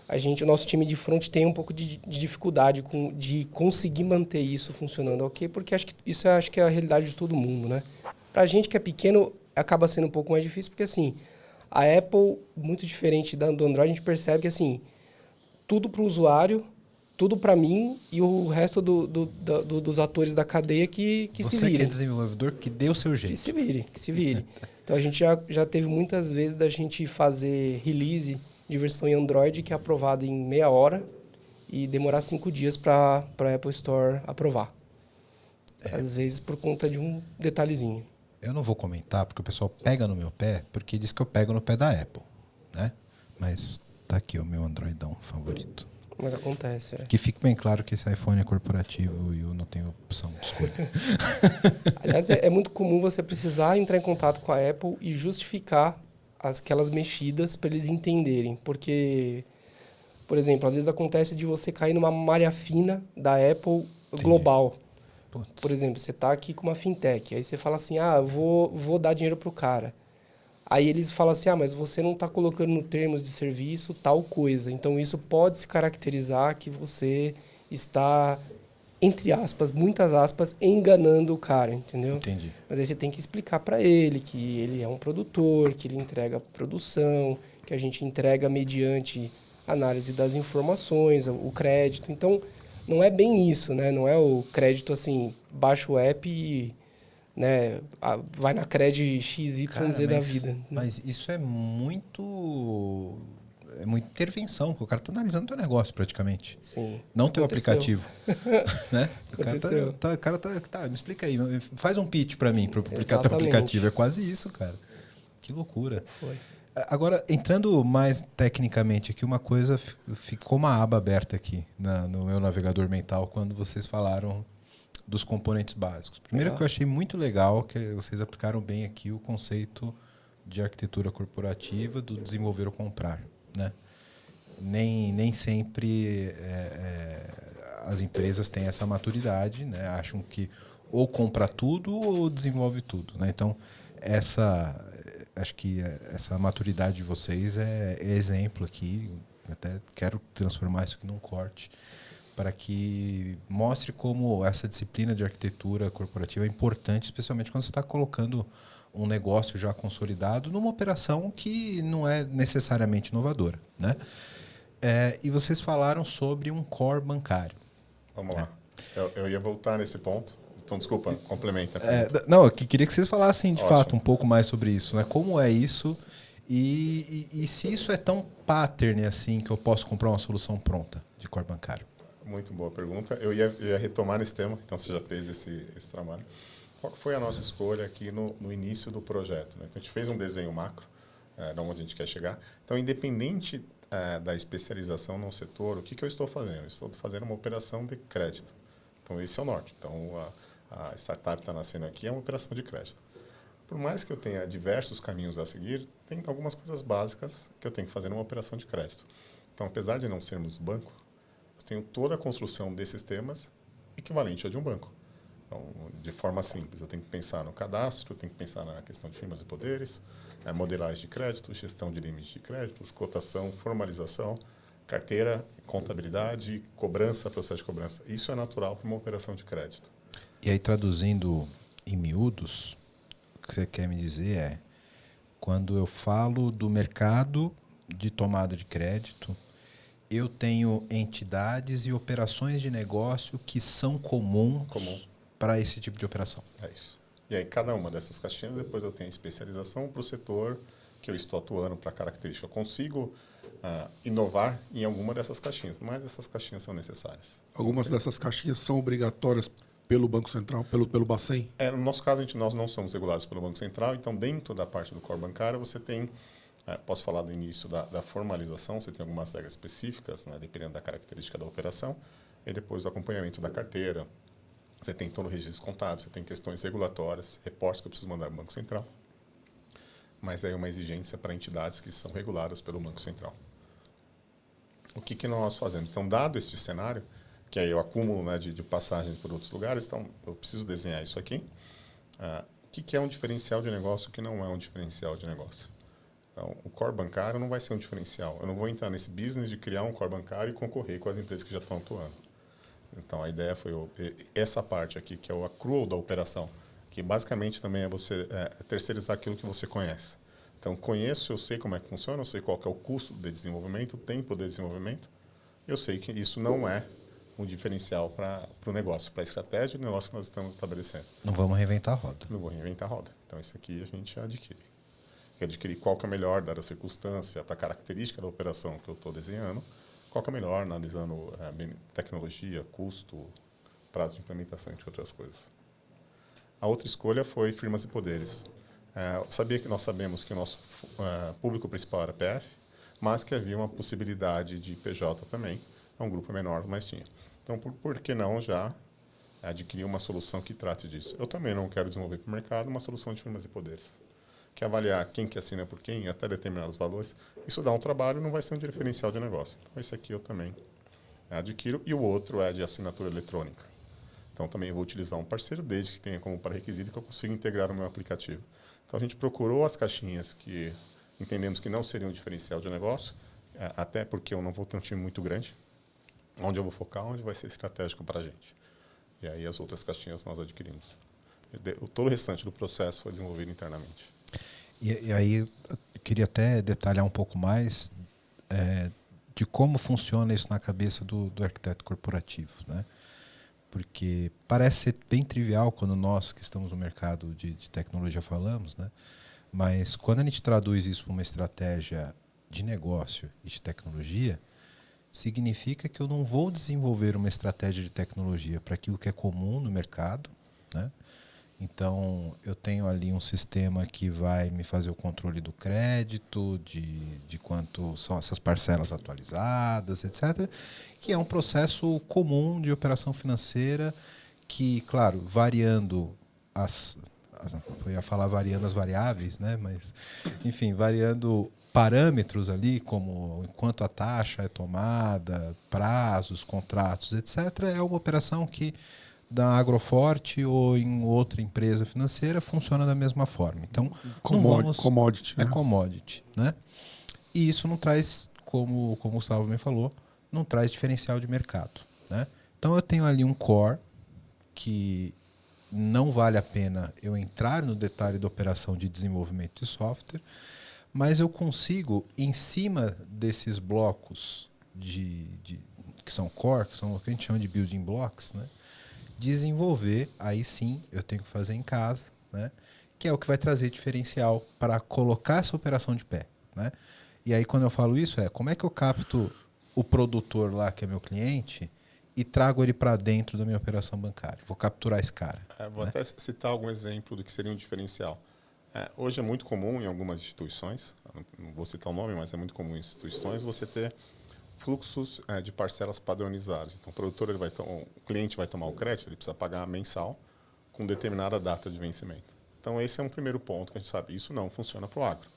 Speaker 2: O nosso time de front tem um pouco de dificuldade de conseguir manter isso funcionando, ok? Porque acho que é a realidade de todo mundo, né? Pra gente que é pequeno, acaba sendo um pouco mais difícil, porque, assim, a Apple, muito diferente do Android, a gente percebe que, assim, tudo para o usuário, tudo para mim e o resto dos atores da cadeia que se virem.
Speaker 3: Você que é desenvolvedor, que dê o seu jeito.
Speaker 2: Que se vire. Então, a gente já teve muitas vezes da gente fazer release de versão em Android que é aprovada em meia hora e demorar 5 dias para a Apple Store aprovar. Às vezes por conta de um detalhezinho.
Speaker 3: Eu não vou comentar porque o pessoal pega no meu pé, porque diz que eu pego no pé da Apple, né? Mas tá aqui o meu Androidão favorito.
Speaker 2: Mas acontece,
Speaker 3: Que fique bem claro que esse iPhone é corporativo e eu não tenho opção de escolha.
Speaker 2: Aliás, é muito comum você precisar entrar em contato com a Apple e justificar aquelas mexidas para eles entenderem. Porque, por exemplo, às vezes acontece de você cair numa malha fina da Apple global.
Speaker 3: Putz.
Speaker 2: Por exemplo, você está aqui com uma fintech, aí você fala assim, vou dar dinheiro pro cara. Aí eles falam assim, mas você não está colocando no termos de serviço tal coisa. Então, isso pode se caracterizar que você está, entre aspas, muitas aspas, enganando o cara, entendeu?
Speaker 3: Entendi.
Speaker 2: Mas aí você tem que explicar para ele que ele é um produtor, que ele entrega produção, que a gente entrega mediante análise das informações, o crédito. Então, não é bem isso, né? Não é o crédito assim, baixa o app e... né, vai na Cred XYZ da vida.
Speaker 3: Mas isso é muito intervenção, porque o cara está analisando o teu negócio praticamente.
Speaker 2: Sim.
Speaker 3: Não teu aplicativo. Né? O cara tá, me explica aí, faz um pitch para mim, para aplicar teu aplicativo. É quase isso, cara. Que loucura.
Speaker 2: Foi.
Speaker 3: Agora, entrando mais tecnicamente aqui, uma coisa ficou uma aba aberta aqui no meu navegador mental quando vocês falaram dos componentes básicos. Primeiro que eu achei muito legal que vocês aplicaram bem aqui o conceito de arquitetura corporativa do desenvolver ou comprar, né? Nem sempre as empresas têm essa maturidade, né? Acham que ou compra tudo ou desenvolve tudo, né? Então, acho que essa maturidade de vocês é exemplo aqui. Até quero transformar isso aqui num corte para que mostre como essa disciplina de arquitetura corporativa é importante, especialmente quando você está colocando um negócio já consolidado numa operação que não é necessariamente inovadora, né? E vocês falaram sobre um core bancário.
Speaker 1: Vamos lá. Eu ia voltar nesse ponto. Então, desculpa, complementa.
Speaker 3: Não, eu queria que vocês falassem de fato um pouco mais sobre isso, né? Como é isso e se isso é tão pattern assim que eu posso comprar uma solução pronta de core bancário?
Speaker 1: Muito boa pergunta. Eu ia retomar nesse tema, então você já fez esse trabalho. Qual foi a nossa escolha aqui no início do projeto, né? Então, a gente fez um desenho macro, de onde a gente quer chegar. Então, independente da especialização no setor, o que eu estou fazendo? Eu estou fazendo uma operação de crédito. Então, esse é o norte. Então, a startup está nascendo aqui é uma operação de crédito. Por mais que eu tenha diversos caminhos a seguir, tem algumas coisas básicas que eu tenho que fazer numa operação de crédito. Então, apesar de não sermos banco, eu tenho toda a construção de sistemas equivalente a de um banco. Então, de forma simples, eu tenho que pensar no cadastro, eu tenho que pensar na questão de firmas e poderes, modelagem de crédito, gestão de limites de créditos, cotação, formalização, carteira, contabilidade, cobrança, processo de cobrança. Isso é natural para uma operação de crédito.
Speaker 3: E aí, traduzindo em miúdos, o que você quer me dizer é, quando eu falo do mercado de tomada de crédito, eu tenho entidades e operações de negócio que são comuns para esse tipo de operação.
Speaker 1: É isso. E aí, cada uma dessas caixinhas, depois eu tenho especialização para o setor que eu estou atuando, para a característica. Eu consigo inovar em alguma dessas caixinhas, mas essas caixinhas são necessárias.
Speaker 4: Algumas dessas caixinhas são obrigatórias pelo Banco Central, pelo Bacen?
Speaker 1: No nosso caso, nós não somos regulados pelo Banco Central, então dentro da parte do core bancário você tem, posso falar do início da formalização, você tem algumas regras específicas, né, dependendo da característica da operação, e depois o acompanhamento da carteira, você tem todo o registro contábil, você tem questões regulatórias, reportes que eu preciso mandar para o Banco Central, mas é uma exigência para entidades que são reguladas pelo Banco Central. O que nós fazemos? Então, dado este cenário, que aí eu acúmulo, né, de passagens por outros lugares, então eu preciso desenhar isso aqui. O que é um diferencial de negócio e o que não é um diferencial de negócio? Então, o core bancário não vai ser um diferencial. Eu não vou entrar nesse business de criar um core bancário e concorrer com as empresas que já estão atuando. Então, a ideia foi essa parte aqui, que é o accrual da operação, que basicamente também é você terceirizar aquilo que você conhece. Então, conheço, eu sei como é que funciona, eu sei qual que é o custo de desenvolvimento, o tempo de desenvolvimento. Eu sei que isso não é um diferencial para o negócio, para a estratégia de negócio que nós estamos estabelecendo.
Speaker 3: Não vamos reinventar a roda.
Speaker 1: Não vou reinventar a roda. Então, isso aqui a gente adquire. Adquirir qual que é melhor, dada a circunstância, para a característica da operação que eu estou desenhando, qual que é melhor, analisando tecnologia, custo, prazo de implementação, entre outras coisas. A outra escolha foi firmas e poderes. Nós sabemos que o nosso público principal era PF, mas que havia uma possibilidade de PJ também. É um grupo menor, mas tinha. Então, por que não já adquirir uma solução que trate disso? Eu também não quero desenvolver para o mercado uma solução de firmas e poderes. Que avaliar quem que assina por quem, até determinados valores. Isso dá um trabalho, não vai ser um diferencial de negócio. Então, esse aqui eu também adquiro. E o outro é de assinatura eletrônica. Então, também vou utilizar um parceiro, desde que tenha como pré-requisito que eu consiga integrar no meu aplicativo. Então, a gente procurou as caixinhas que entendemos que não seriam um diferencial de negócio, até porque eu não vou ter um time muito grande. Onde eu vou focar, onde vai ser estratégico para a gente. E aí, as outras caixinhas nós adquirimos. Todo o restante do processo foi desenvolvido internamente.
Speaker 3: E aí, eu queria até detalhar um pouco mais de como funciona isso na cabeça do arquiteto corporativo, né? Porque parece ser bem trivial quando nós que estamos no mercado de tecnologia falamos, né? Mas quando a gente traduz isso para uma estratégia de negócio e de tecnologia, significa que eu não vou desenvolver uma estratégia de tecnologia para aquilo que é comum no mercado, né? Então, eu tenho ali um sistema que vai me fazer o controle do crédito, de quanto são essas parcelas atualizadas, etc. Que é um processo comum de operação financeira que, claro, variando eu ia falar variando as variáveis, né? Mas, enfim, variando parâmetros ali, como enquanto a taxa é tomada, prazos, contratos, etc., é uma operação que da Agroforte ou em outra empresa financeira funciona da mesma forma. Então,
Speaker 4: commodity,
Speaker 3: é
Speaker 4: né?
Speaker 3: commodity, né? E isso não traz, como o Gustavo me falou, não traz diferencial de mercado, né? Então, eu tenho ali um core que não vale a pena eu entrar no detalhe da operação de desenvolvimento de software, mas eu consigo, em cima desses blocos que são core, que são o que a gente chama de building blocks, né? Desenvolver, aí sim eu tenho que fazer em casa, né? Que é o que vai trazer diferencial para colocar essa operação de pé, né? E aí quando eu falo isso como é que eu capto o produtor lá, que é meu cliente, e trago ele para dentro da minha operação bancária. Vou capturar esse cara.
Speaker 1: Vou até citar algum exemplo do que seria um diferencial. Hoje é muito comum em algumas instituições, não vou citar o nome, mas é muito comum em instituições, você ter fluxos de parcelas padronizados. Então, o cliente vai tomar o crédito, ele precisa pagar mensal com determinada data de vencimento. Então, esse é um primeiro ponto que a gente sabe. Isso não funciona para o agro.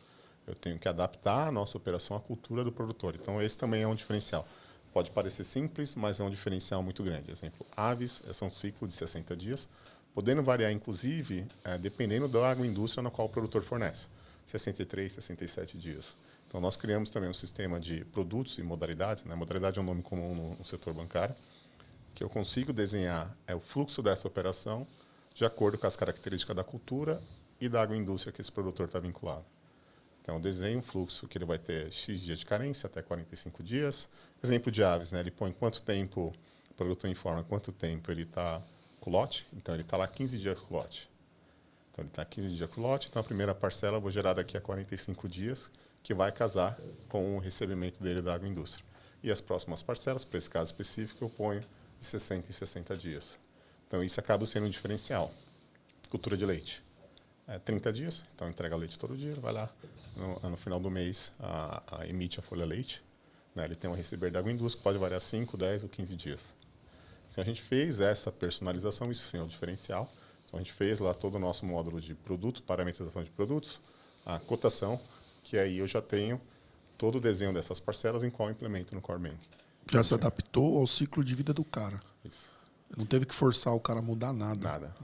Speaker 1: Eu tenho que adaptar a nossa operação à cultura do produtor. Então, esse também é um diferencial. Pode parecer simples, mas é um diferencial muito grande. Exemplo, aves, é um ciclo de 60 dias, podendo variar, inclusive, dependendo da agroindústria na qual o produtor fornece. 63, 67 dias. Então, nós criamos também um sistema de produtos e modalidades. Né? Modalidade é um nome comum no setor bancário, que eu consigo desenhar o fluxo dessa operação de acordo com as características da cultura e da agroindústria que esse produtor está vinculado. Então, eu desenho um fluxo que ele vai ter X dias de carência, até 45 dias. Exemplo de aves, né? Ele põe quanto tempo, o produtor informa quanto tempo ele está com o lote. Então, ele está lá 15 dias com o lote. Então, ele está 15 dias com o lote. Então, a primeira parcela eu vou gerar daqui a 45 dias, que vai casar com o recebimento dele da agroindústria. E as próximas parcelas, para esse caso específico, eu ponho de 60 em 60 dias. Então, isso acaba sendo um diferencial. Cultura de leite. 30 dias, então entrega leite todo dia, vai lá, no final do mês, emite a folha leite. Né? Ele tem um receber da agroindústria que pode variar 5, 10 ou 15 dias. Então, a gente fez essa personalização, isso sim é o diferencial. Então, a gente fez lá todo o nosso módulo de produto, parametrização de produtos, a cotação, que aí eu já tenho todo o desenho dessas parcelas em qual eu implemento no Core Bank.
Speaker 4: Já se adaptou ao ciclo de vida do cara.
Speaker 1: Isso.
Speaker 4: Não teve que forçar o cara a mudar nada.
Speaker 1: Nada.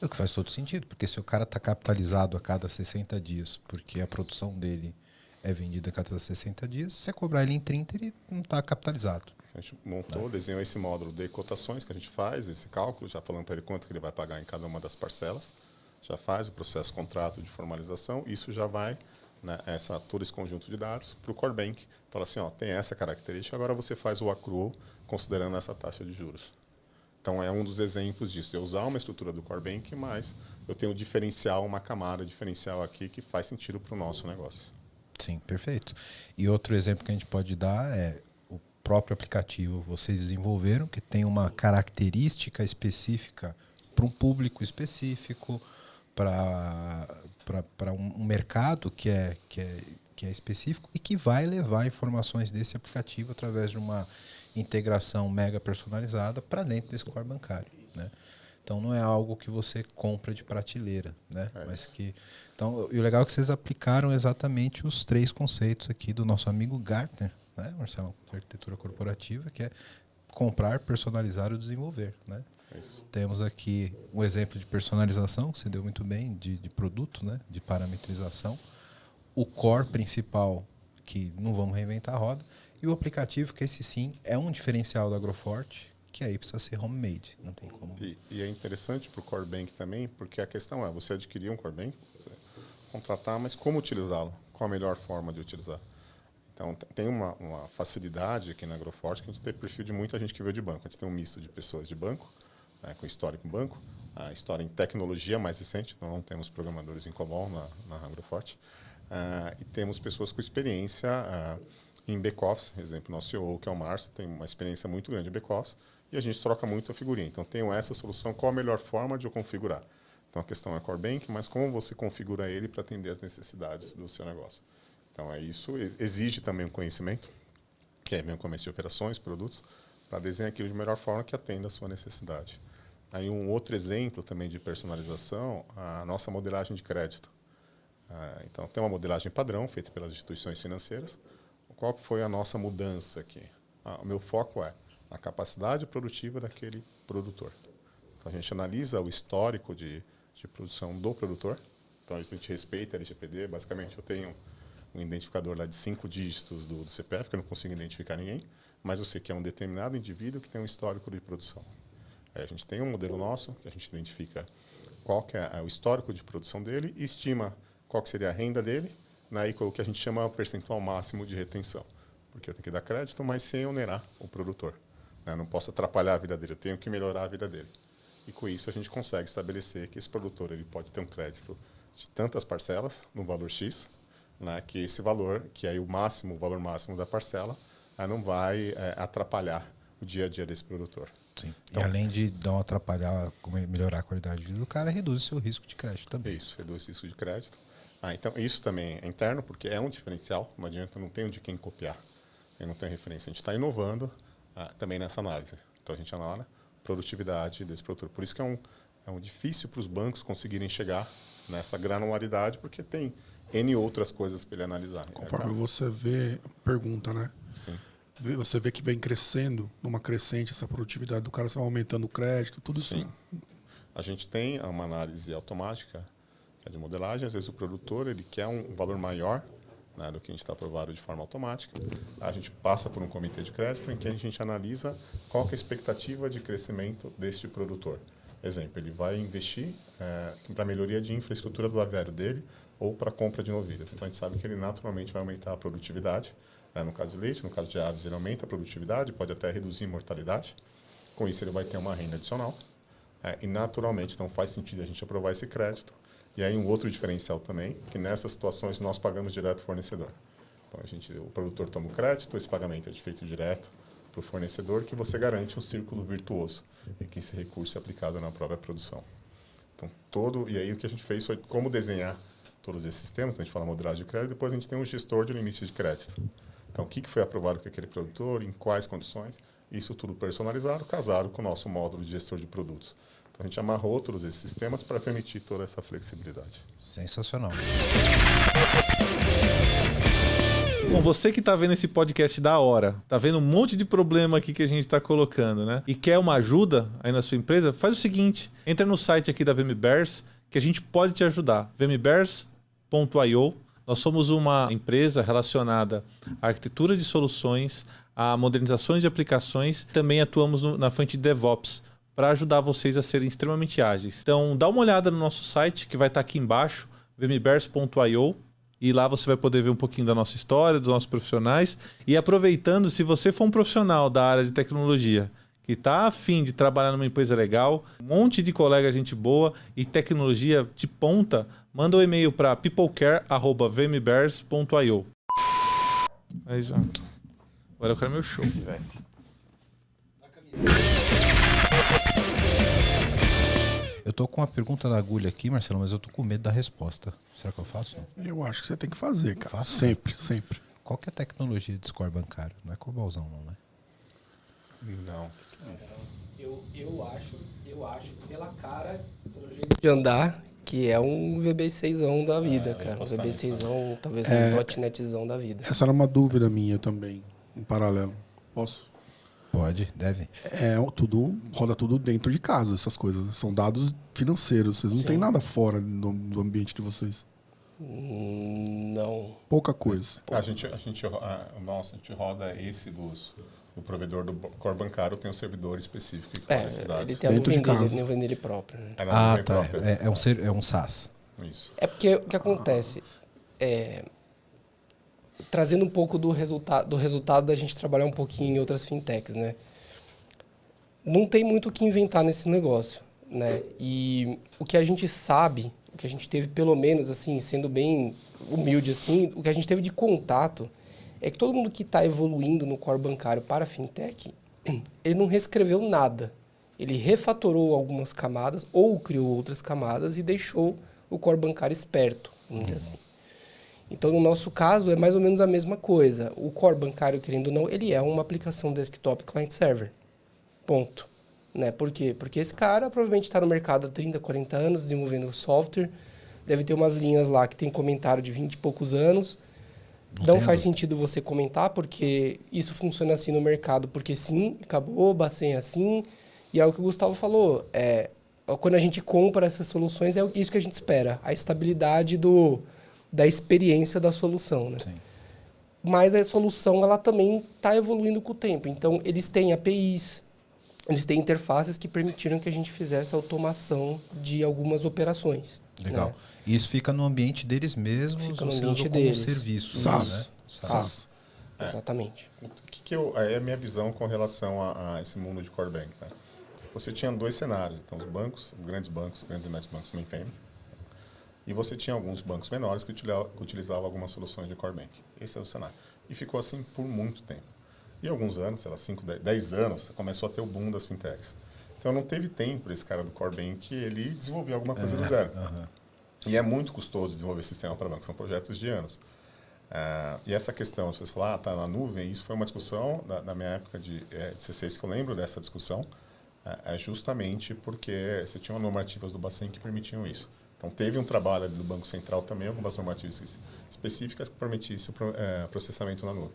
Speaker 3: É o que faz todo sentido, porque se o cara está capitalizado a cada 60 dias, porque a produção dele é vendida a cada 60 dias, se você cobrar ele em 30, ele não está capitalizado.
Speaker 1: A gente montou, desenhou esse módulo de cotações que a gente faz, esse cálculo, já falando para ele quanto que ele vai pagar em cada uma das parcelas, já faz o processo contrato de formalização, isso já vai, né, todo esse conjunto de dados para o Core Bank. Fala assim, tem essa característica, agora você faz o accrual considerando essa taxa de juros. Então, é um dos exemplos disso. Eu usar uma estrutura do Core Bank, mas eu tenho um diferencial, uma camada diferencial aqui que faz sentido para o nosso negócio.
Speaker 3: Sim, perfeito. E outro exemplo que a gente pode dar é o próprio aplicativo. Vocês desenvolveram que tem uma característica específica para um público específico, para um mercado que é específico e que vai levar informações desse aplicativo através de uma integração mega personalizada para dentro desse core bancário, né? Então não é algo que você compra de prateleira, né? Mas que então, e o legal é que vocês aplicaram exatamente os 3 conceitos aqui do nosso amigo Gartner, né, Marcelo, de arquitetura corporativa, que é comprar, personalizar ou desenvolver, né? Temos aqui um exemplo de personalização que você deu muito bem, de produto, né, de parametrização. O core principal, que não vamos reinventar a roda, e o aplicativo, que esse sim é um diferencial da Agroforte, que aí precisa ser homemade, não tem como.
Speaker 1: E é interessante para o Core Bank também, porque a questão é, você adquirir um Core Bank, contratar, mas como utilizá-lo? Qual a melhor forma de utilizar? Então, tem uma facilidade aqui na Agroforte, que a gente tem perfil de muita gente que veio de banco. A gente tem um misto de pessoas de banco, com história com banco, a história em tecnologia mais recente, então não temos programadores em COBOL na Agroforte, e temos pessoas com experiência em back-office, exemplo, nosso CEO, que é o Márcio, tem uma experiência muito grande em back-office, e a gente troca muito a figurinha. Então, tenho essa solução, qual a melhor forma de eu configurar? Então, Então, a questão é core banking, mas como você configura ele para atender as necessidades do seu negócio. Então, isso exige também um conhecimento, que é mesmo comércio de operações, produtos, para desenhar aquilo de melhor forma que atenda a sua necessidade. Aí um outro exemplo também de personalização, a nossa modelagem de crédito. Então, tem uma modelagem padrão feita pelas instituições financeiras. Qual foi a nossa mudança aqui? O meu foco é a capacidade produtiva daquele produtor. Então, a gente analisa o histórico de produção do produtor. Então, a gente respeita a LGPD. Basicamente, eu tenho um identificador lá de 5 dígitos do CPF, que eu não consigo identificar ninguém, mas eu sei que é um determinado indivíduo que tem um histórico de produção. Aí a gente tem um modelo nosso, que a gente identifica qual que é o histórico de produção dele e estima qual que seria a renda dele, né, e o que a gente chama de percentual máximo de retenção. Porque eu tenho que dar crédito, mas sem onerar o produtor. Né? Eu não posso atrapalhar a vida dele, eu tenho que melhorar a vida dele. E com isso a gente consegue estabelecer que esse produtor ele pode ter um crédito de tantas parcelas, no valor X, né, que esse valor, que é o valor máximo da parcela, não vai atrapalhar o dia a dia desse produtor.
Speaker 3: Sim. Então, e além de não atrapalhar, melhorar a qualidade de vida do cara, reduz o seu risco de crédito também.
Speaker 1: Isso, reduz o risco de crédito. Então, isso também é interno, porque é um diferencial, não adianta, não tenho de quem copiar, eu não tenho referência. A gente está inovando também nessa análise. Então, a gente analisa a produtividade desse produtor. Por isso que é um difícil para os bancos conseguirem chegar nessa granularidade, porque tem N outras coisas para ele analisar.
Speaker 4: Conforme você vê, pergunta, né?
Speaker 1: Sim.
Speaker 4: Você vê que vem crescendo, numa crescente, essa produtividade do cara, só aumentando o crédito, tudo isso.
Speaker 1: Sim. A gente tem uma análise automática de modelagem. Às vezes o produtor ele quer um valor maior, né, do que a gente está aprovado de forma automática. A gente passa por um comitê de crédito em que a gente analisa qual que é a expectativa de crescimento deste produtor. Exemplo, ele vai investir para a melhoria de infraestrutura do aviário dele ou para a compra de novilhas. Então, a gente sabe que ele naturalmente vai aumentar a produtividade. No caso de leite, no caso de aves, ele aumenta a produtividade, pode até reduzir a mortalidade. Com isso, ele vai ter uma renda adicional. E, naturalmente, não faz sentido a gente aprovar esse crédito. E aí, um outro diferencial também, que nessas situações nós pagamos direto ao fornecedor. Então, o produtor toma o crédito, esse pagamento é feito direto para o fornecedor, que você garante um círculo virtuoso e que esse recurso é aplicado na própria produção. Então, e aí o que a gente fez foi como desenhar todos esses sistemas. A gente fala modelagem de crédito, depois a gente tem um gestor de limite de crédito. Então, o que foi aprovado com aquele produtor, em quais condições, isso tudo personalizado, casado com o nosso módulo de gestor de produtos. Então, a gente amarrou todos esses sistemas para permitir toda essa flexibilidade.
Speaker 3: Sensacional.
Speaker 5: Bom, você que está vendo esse podcast da hora, tá vendo um monte de problema aqui que a gente está colocando, né? E quer uma ajuda aí na sua empresa, faz o seguinte, entra no site aqui da VMBears, que a gente pode te ajudar. vmbears.io. Nós somos uma empresa relacionada à arquitetura de soluções, a modernizações de aplicações. Também atuamos na frente de DevOps para ajudar vocês a serem extremamente ágeis. Então, dá uma olhada no nosso site, que vai estar aqui embaixo, vmbears.io. E lá você vai poder ver um pouquinho da nossa história, dos nossos profissionais. E aproveitando, se você for um profissional da área de tecnologia que está afim de trabalhar numa empresa legal, um monte de colega, gente boa e tecnologia de ponta, manda um e-mail para peoplecare@vmbears.io. Aí já. Agora eu quero meu show, velho.
Speaker 3: Eu tô com uma pergunta na agulha aqui, Marcelo, mas eu tô com medo da resposta. Será que eu faço?
Speaker 4: Eu acho que você tem que fazer, cara.
Speaker 3: Faço?
Speaker 4: Sempre, sempre.
Speaker 3: Qual que é a tecnologia de score bancário? Não é Cobalzão, não, né?
Speaker 1: Não.
Speaker 2: Eu acho pela cara, pelo jeito de andar, que é um VB6zão da vida, cara. Um VB6zão, talvez um .NETzão da vida.
Speaker 4: Essa era uma dúvida minha também, em paralelo. Posso?
Speaker 3: Pode, deve.
Speaker 4: Roda tudo dentro de casa, essas coisas. São dados financeiros. Vocês não têm nada fora do ambiente de vocês.
Speaker 2: Não.
Speaker 4: Pouca coisa.
Speaker 1: A gente roda esse do provedor do core bancário, tem um servidor específico que roda esses dados.
Speaker 2: Ele tem a nuvem dele própria. Né?
Speaker 3: Tá. É um SaaS.
Speaker 1: Isso.
Speaker 2: É porque o que acontece trazendo um pouco do resultado da gente trabalhar um pouquinho em outras fintechs, né? Não tem muito o que inventar nesse negócio, né? E o que a gente sabe, o que a gente teve pelo menos, assim, sendo bem humilde, assim, o que a gente teve de contato é que todo mundo que está evoluindo no core bancário para a fintech, ele não reescreveu nada. Ele refatorou algumas camadas ou criou outras camadas e deixou o core bancário esperto, vamos dizer assim. Então, no nosso caso, é mais ou menos a mesma coisa. O core bancário, querendo ou não, ele é uma aplicação desktop client-server. Ponto. Né? Por quê? Porque esse cara provavelmente está no mercado há 30, 40 anos desenvolvendo software, deve ter umas linhas lá que tem comentário de 20 e poucos anos. Não faz sentido você comentar, porque isso funciona assim no mercado, porque sim, acabou, Bacen é assim. E é o que o Gustavo falou, quando a gente compra essas soluções, é isso que a gente espera, a estabilidade da experiência da solução. Né?
Speaker 3: Sim.
Speaker 2: Mas a solução ela também está evoluindo com o tempo. Então, eles têm APIs, eles têm interfaces que permitiram que a gente fizesse a automação de algumas operações.
Speaker 3: Legal.
Speaker 2: Né?
Speaker 3: E isso fica no ambiente deles mesmos,
Speaker 2: Fica no
Speaker 3: você
Speaker 2: ambiente
Speaker 3: usa como
Speaker 2: deles.
Speaker 3: serviço.
Speaker 4: SaaS.
Speaker 3: Né?
Speaker 2: SaaS. Exatamente.
Speaker 1: O que é a minha visão com relação a esse mundo de core bank? Né? Você tinha dois cenários. Então, os bancos, grandes e médios bancos mainframe, e você tinha alguns bancos menores que utilizavam algumas soluções de core bank. Esse é o cenário. E ficou assim por muito tempo. E alguns anos, sei lá, 5, 10 anos, começou a ter o boom das fintechs. Então, não teve tempo esse cara do core bank ele desenvolver alguma coisa do zero. E é muito custoso desenvolver sistema para banco, são projetos de anos. E essa questão, se você falar, está na nuvem, isso foi uma discussão da minha época de C6 que eu lembro dessa discussão, justamente porque você tinha normativas do Bacen que permitiam isso. Então, teve um trabalho ali do Banco Central também, algumas normativas específicas que permitissem o processamento na nuvem.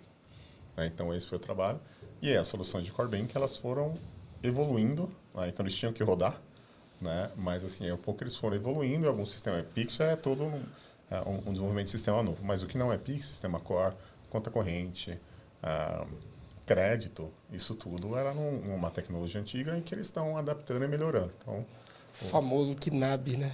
Speaker 1: Então, esse foi o trabalho. E as soluções de core bank, elas foram evoluindo, então eles tinham que rodar, né? Mas assim, ao pouco eles foram evoluindo, e algum sistema Pix é todo um desenvolvimento de sistema novo. Mas o que não é Pix, sistema core, conta corrente, crédito, isso tudo era numa tecnologia antiga em que eles estão adaptando e melhorando. Então,
Speaker 2: O famoso KNAB, né?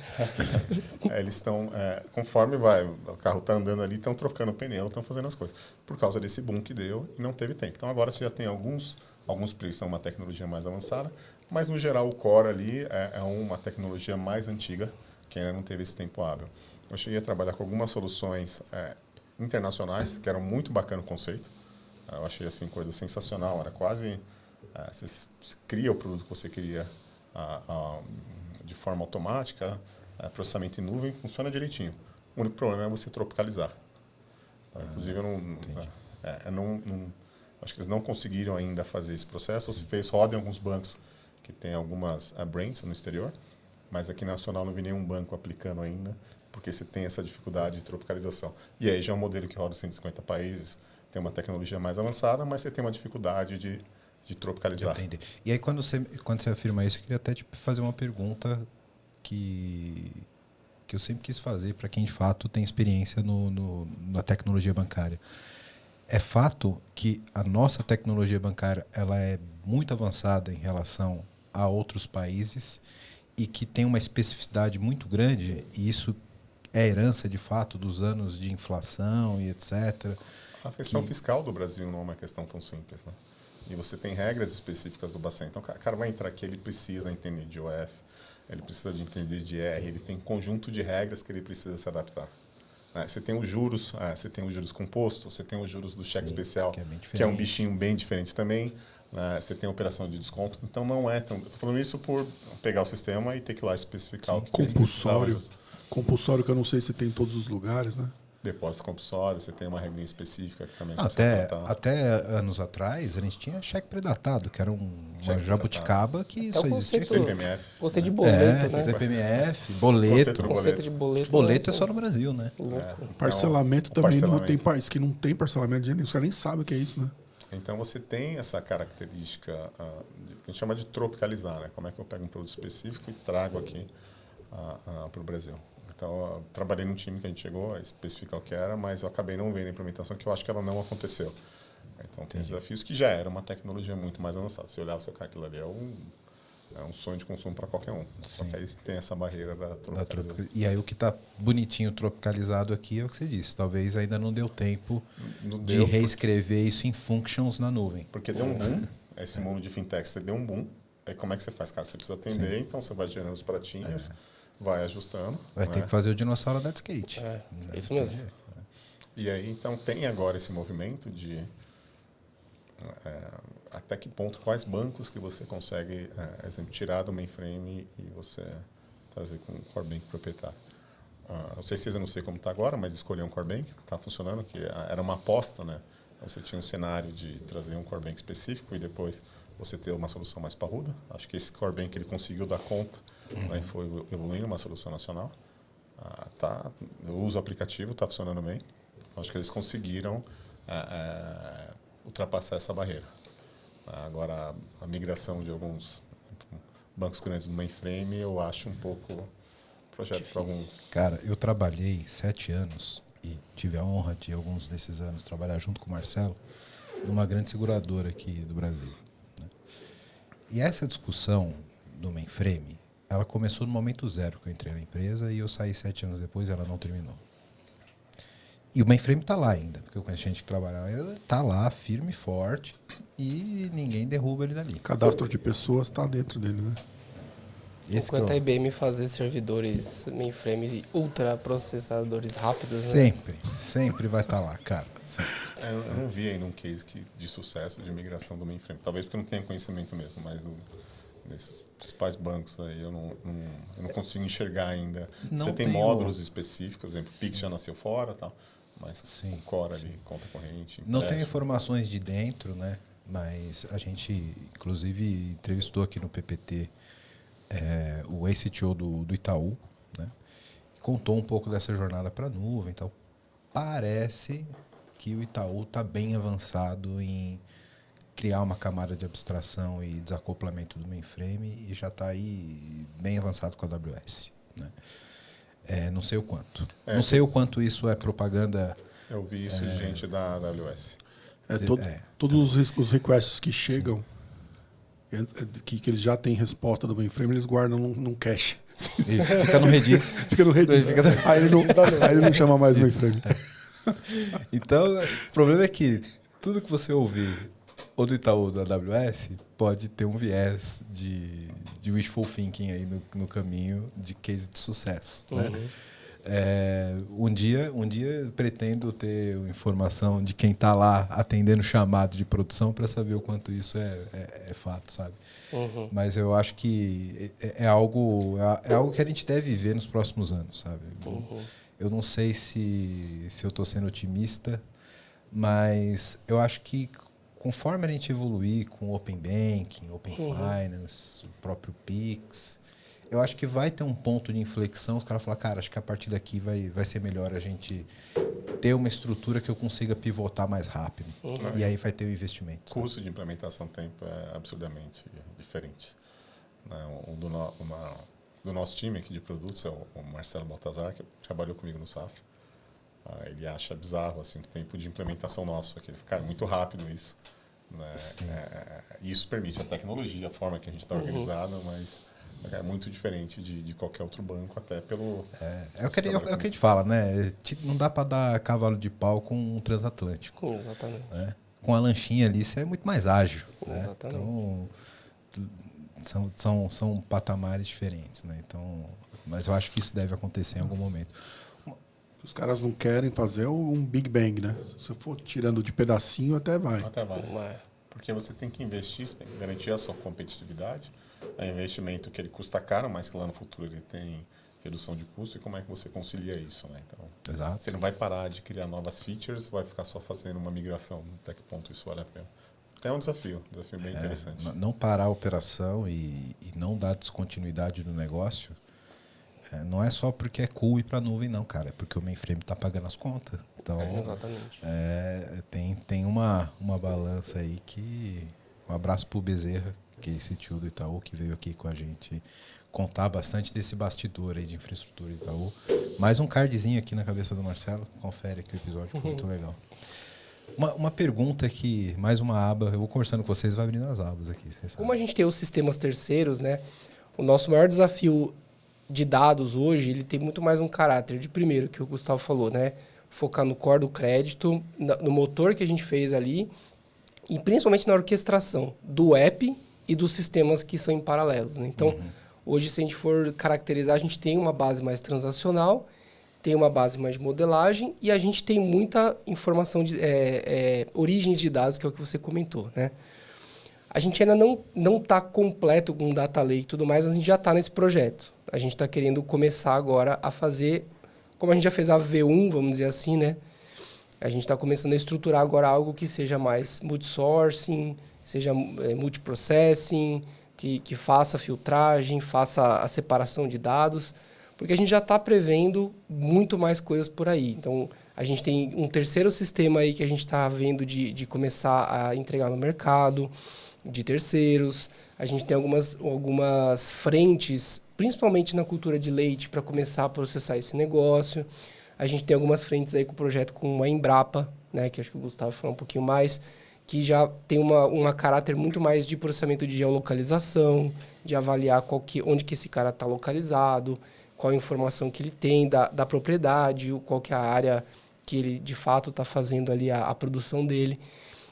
Speaker 1: eles estão, conforme o carro está andando ali, estão trocando o pneu, estão fazendo as coisas. Por causa desse boom que deu e não teve tempo. Então agora você já tem alguns players que são uma tecnologia mais avançada, mas no geral o core ali é uma tecnologia mais antiga, que ainda não teve esse tempo hábil. Eu cheguei a trabalhar com algumas soluções internacionais, que eram muito bacana o conceito. Eu achei assim, coisa sensacional, era quase... você cria o produto que você queria de forma automática, processamento em nuvem, funciona direitinho. O único problema é você tropicalizar. Inclusive, acho que eles não conseguiram ainda fazer esse processo. Se fez, roda em alguns bancos que tem algumas brands no exterior, mas aqui nacional não vi nenhum banco aplicando ainda, porque você tem essa dificuldade de tropicalização. E aí já é um modelo que roda em 150 países, tem uma tecnologia mais avançada, mas você tem uma dificuldade de tropicalizar.
Speaker 3: Entendi. E aí, quando você afirma isso, eu queria até fazer uma pergunta que eu sempre quis fazer para quem, de fato, tem experiência na tecnologia bancária. É fato que a nossa tecnologia bancária ela é muito avançada em relação a outros países e que tem uma especificidade muito grande, e isso é herança, de fato, dos anos de inflação e etc.
Speaker 1: A questão fiscal do Brasil não é uma questão tão simples, né? E você tem regras específicas do Bacen. Então, o cara vai entrar aqui, ele precisa entender de OF, ele precisa de entender de R, ele tem conjunto de regras que ele precisa se adaptar. Você tem os juros, compostos, você tem os juros do cheque especial, que é um bichinho bem diferente também. Você tem a operação de desconto. Então, não é tão... Estou falando isso por pegar o sistema e ter que ir lá especificar o que
Speaker 4: compulsório, que eu não sei se tem em todos os lugares, né?
Speaker 1: Depósito compulsório, você tem uma regrinha específica que também
Speaker 3: até anos atrás, a gente tinha cheque predatado, que era uma jabuticaba que só existia aqui.
Speaker 1: CPMF.
Speaker 2: Conceito de boleto, né?
Speaker 3: CPMF, boleto.
Speaker 2: Conceito de boleto.
Speaker 3: Boleto é só no Brasil, né?
Speaker 4: Parcelamento também. Tem país que não tem parcelamento de dinheiro, os caras nem sabem o que é isso, né?
Speaker 1: Então, você tem essa característica que a gente chama de tropicalizar, né? Como é que eu pego um produto específico e trago aqui para o Brasil. Então, eu trabalhei num time que a gente chegou a especificar o que era, mas eu acabei não vendo a implementação, que eu acho que ela não aconteceu. Então, tem desafios que já era uma tecnologia muito mais avançada. Se olhar o seu cara, aquilo ali é um sonho de consumo para qualquer um. Só que aí tem essa barreira da tropicalização.
Speaker 3: E aí o que está bonitinho tropicalizado aqui é o que você disse. Talvez ainda não deu tempo de reescrever isso em functions na nuvem.
Speaker 1: Porque deu um boom. Esse mundo de fintech, você deu um boom. Aí como é que você faz? Cara, você precisa atender, então você vai gerando os pratinhos, vai ajustando.
Speaker 3: Vai ter que fazer o dinossauro da skate.
Speaker 2: Isso mesmo.
Speaker 1: E aí, então, tem agora esse movimento de... até que ponto, quais bancos que você consegue, exemplo, tirar do mainframe e você trazer com o core bank proprietário. O C6 eu não sei como está agora, mas escolher um core bank, está funcionando, que era uma aposta, né? Você tinha um cenário de trazer um core bank específico e depois você ter uma solução mais parruda. Acho que esse core bank ele conseguiu dar conta, né? Foi evoluindo uma solução nacional. Eu uso o aplicativo, está funcionando bem. Acho que eles conseguiram ultrapassar essa barreira. Agora, a migração de alguns bancos grandes do mainframe, eu acho um pouco projeto para alguns.
Speaker 3: Cara, eu trabalhei 7 anos e tive a honra de, alguns desses anos, trabalhar junto com o Marcelo numa grande seguradora aqui do Brasil. Né? E essa discussão do mainframe, ela começou no momento zero que eu entrei na empresa e eu saí 7 anos depois e ela não terminou. E o mainframe está lá ainda, porque eu conheço gente que trabalha lá, ele está lá, firme e forte, e ninguém derruba ele dali.
Speaker 4: O cadastro de pessoas está dentro dele, né?
Speaker 2: Enquanto a IBM fazer servidores mainframe ultra processadores rápidos,
Speaker 3: Sempre vai estar lá, cara.
Speaker 1: Eu não vi ainda um case de sucesso de migração do mainframe. Talvez porque eu não tenha conhecimento mesmo, mas nesses principais bancos aí eu não consigo enxergar ainda. Você tem módulos específicos, por exemplo, o Pix já nasceu fora, tal, mas o core ali, conta corrente.
Speaker 3: Não tem informações de dentro, né? Mas a gente, inclusive, entrevistou aqui no PPT o ex-CTO do Itaú, né? Contou um pouco dessa jornada para a nuvem e tal. Parece que o Itaú está bem avançado em criar uma camada de abstração e desacoplamento do mainframe e já está aí bem avançado com a AWS. Né? Não sei o quanto. Não sei o quanto isso é propaganda.
Speaker 1: Eu vi isso de gente da AWS.
Speaker 4: Todos os requests que chegam, que eles já têm resposta do mainframe, eles guardam num cache.
Speaker 3: Isso, fica no Redis.
Speaker 4: Fica no Redis. Aí ele não chama mais o mainframe.
Speaker 3: Então, o problema é que tudo que você ouvir ou do Itaú ou da AWS pode ter um viés de wishful thinking aí no caminho de case de sucesso. Né? Um dia pretendo ter informação de quem está lá atendendo chamado de produção para saber o quanto isso é fato, sabe? Mas eu acho que é algo que a gente deve viver nos próximos anos, sabe? Eu não sei se eu estou sendo otimista, mas eu acho que conforme a gente evoluir com Open Banking, Open Finance, o próprio Pix, eu acho que vai ter um ponto de inflexão. Os caras falam, cara, acho que a partir daqui vai ser melhor a gente ter uma estrutura que eu consiga pivotar mais rápido. E aí vai ter o investimento.
Speaker 1: O custo de implementação do tempo é absurdamente diferente. Do nosso time aqui de produtos é o Marcelo Baltazar, que trabalhou comigo no Safra. Ele acha bizarro assim, o tempo de implementação nosso aqui. Cara, muito rápido isso. Né? Isso permite a tecnologia, a forma que a gente está organizado, mas é muito diferente de qualquer outro banco, até pelo...
Speaker 3: É o que a gente fala, né? Não dá para dar cavalo de pau com um transatlântico.
Speaker 2: Exatamente.
Speaker 3: Né? Com a lanchinha ali, você é muito mais ágil.
Speaker 2: Exatamente.
Speaker 3: Né? Então, são patamares diferentes. Né? Então, mas eu acho que isso deve acontecer em algum momento.
Speaker 4: Os caras não querem fazer um Big Bang, né? Se você for tirando de pedacinho, até vai.
Speaker 1: Até vai. Porque você tem que investir, você tem que garantir a sua competitividade. É um investimento que ele custa caro, mas que lá no futuro ele tem redução de custo. E como é que você concilia isso, né? Então,
Speaker 3: exato.
Speaker 1: Você não vai parar de criar novas features, vai ficar só fazendo uma migração. Até que ponto isso vale a pena? É um desafio bem interessante.
Speaker 3: Não parar a operação e não dar descontinuidade no negócio. Não é só porque é cool ir para a nuvem, não, cara. É porque o mainframe está pagando as contas. Então,
Speaker 2: exatamente.
Speaker 3: Tem uma balança aí que... Um abraço pro Bezerra, que é esse tio do Itaú, que veio aqui com a gente contar bastante desse bastidor aí de infraestrutura do Itaú. Mais um cardzinho aqui na cabeça do Marcelo. Confere aqui o episódio, que foi muito legal. Uma pergunta que... Mais uma aba. Eu vou conversando com vocês, vai abrindo as abas aqui.
Speaker 2: Como a gente tem os sistemas terceiros, né? O nosso maior desafio de dados hoje, ele tem muito mais um caráter de primeiro, que o Gustavo falou, né? Focar no core do crédito, no motor que a gente fez ali, e principalmente na orquestração do app e dos sistemas que são em paralelos, né? Então, hoje, se a gente for caracterizar, a gente tem uma base mais transacional, tem uma base mais de modelagem, e a gente tem muita informação de origens de dados, que é o que você comentou, né? A gente ainda não está completo com o Data Lake e tudo mais, mas a gente já está nesse projeto. A gente está querendo começar agora a fazer, como a gente já fez a V1, vamos dizer assim, né? A gente está começando a estruturar agora algo que seja mais multi-sourcing, seja multiprocessing, que faça filtragem, faça a separação de dados, porque a gente já está prevendo muito mais coisas por aí. Então, a gente tem um terceiro sistema aí que a gente está vendo de começar a entregar no mercado, de terceiros. A gente tem algumas frentes, principalmente na cultura de leite, para começar a processar esse negócio. A gente tem algumas frentes aí com o projeto com a Embrapa, né, que acho que o Gustavo falou um pouquinho mais, que já tem uma caráter muito mais de processamento de geolocalização, de avaliar onde que esse cara está localizado, qual a informação que ele tem da propriedade, qual que é a área que ele, de fato, está fazendo ali a produção dele.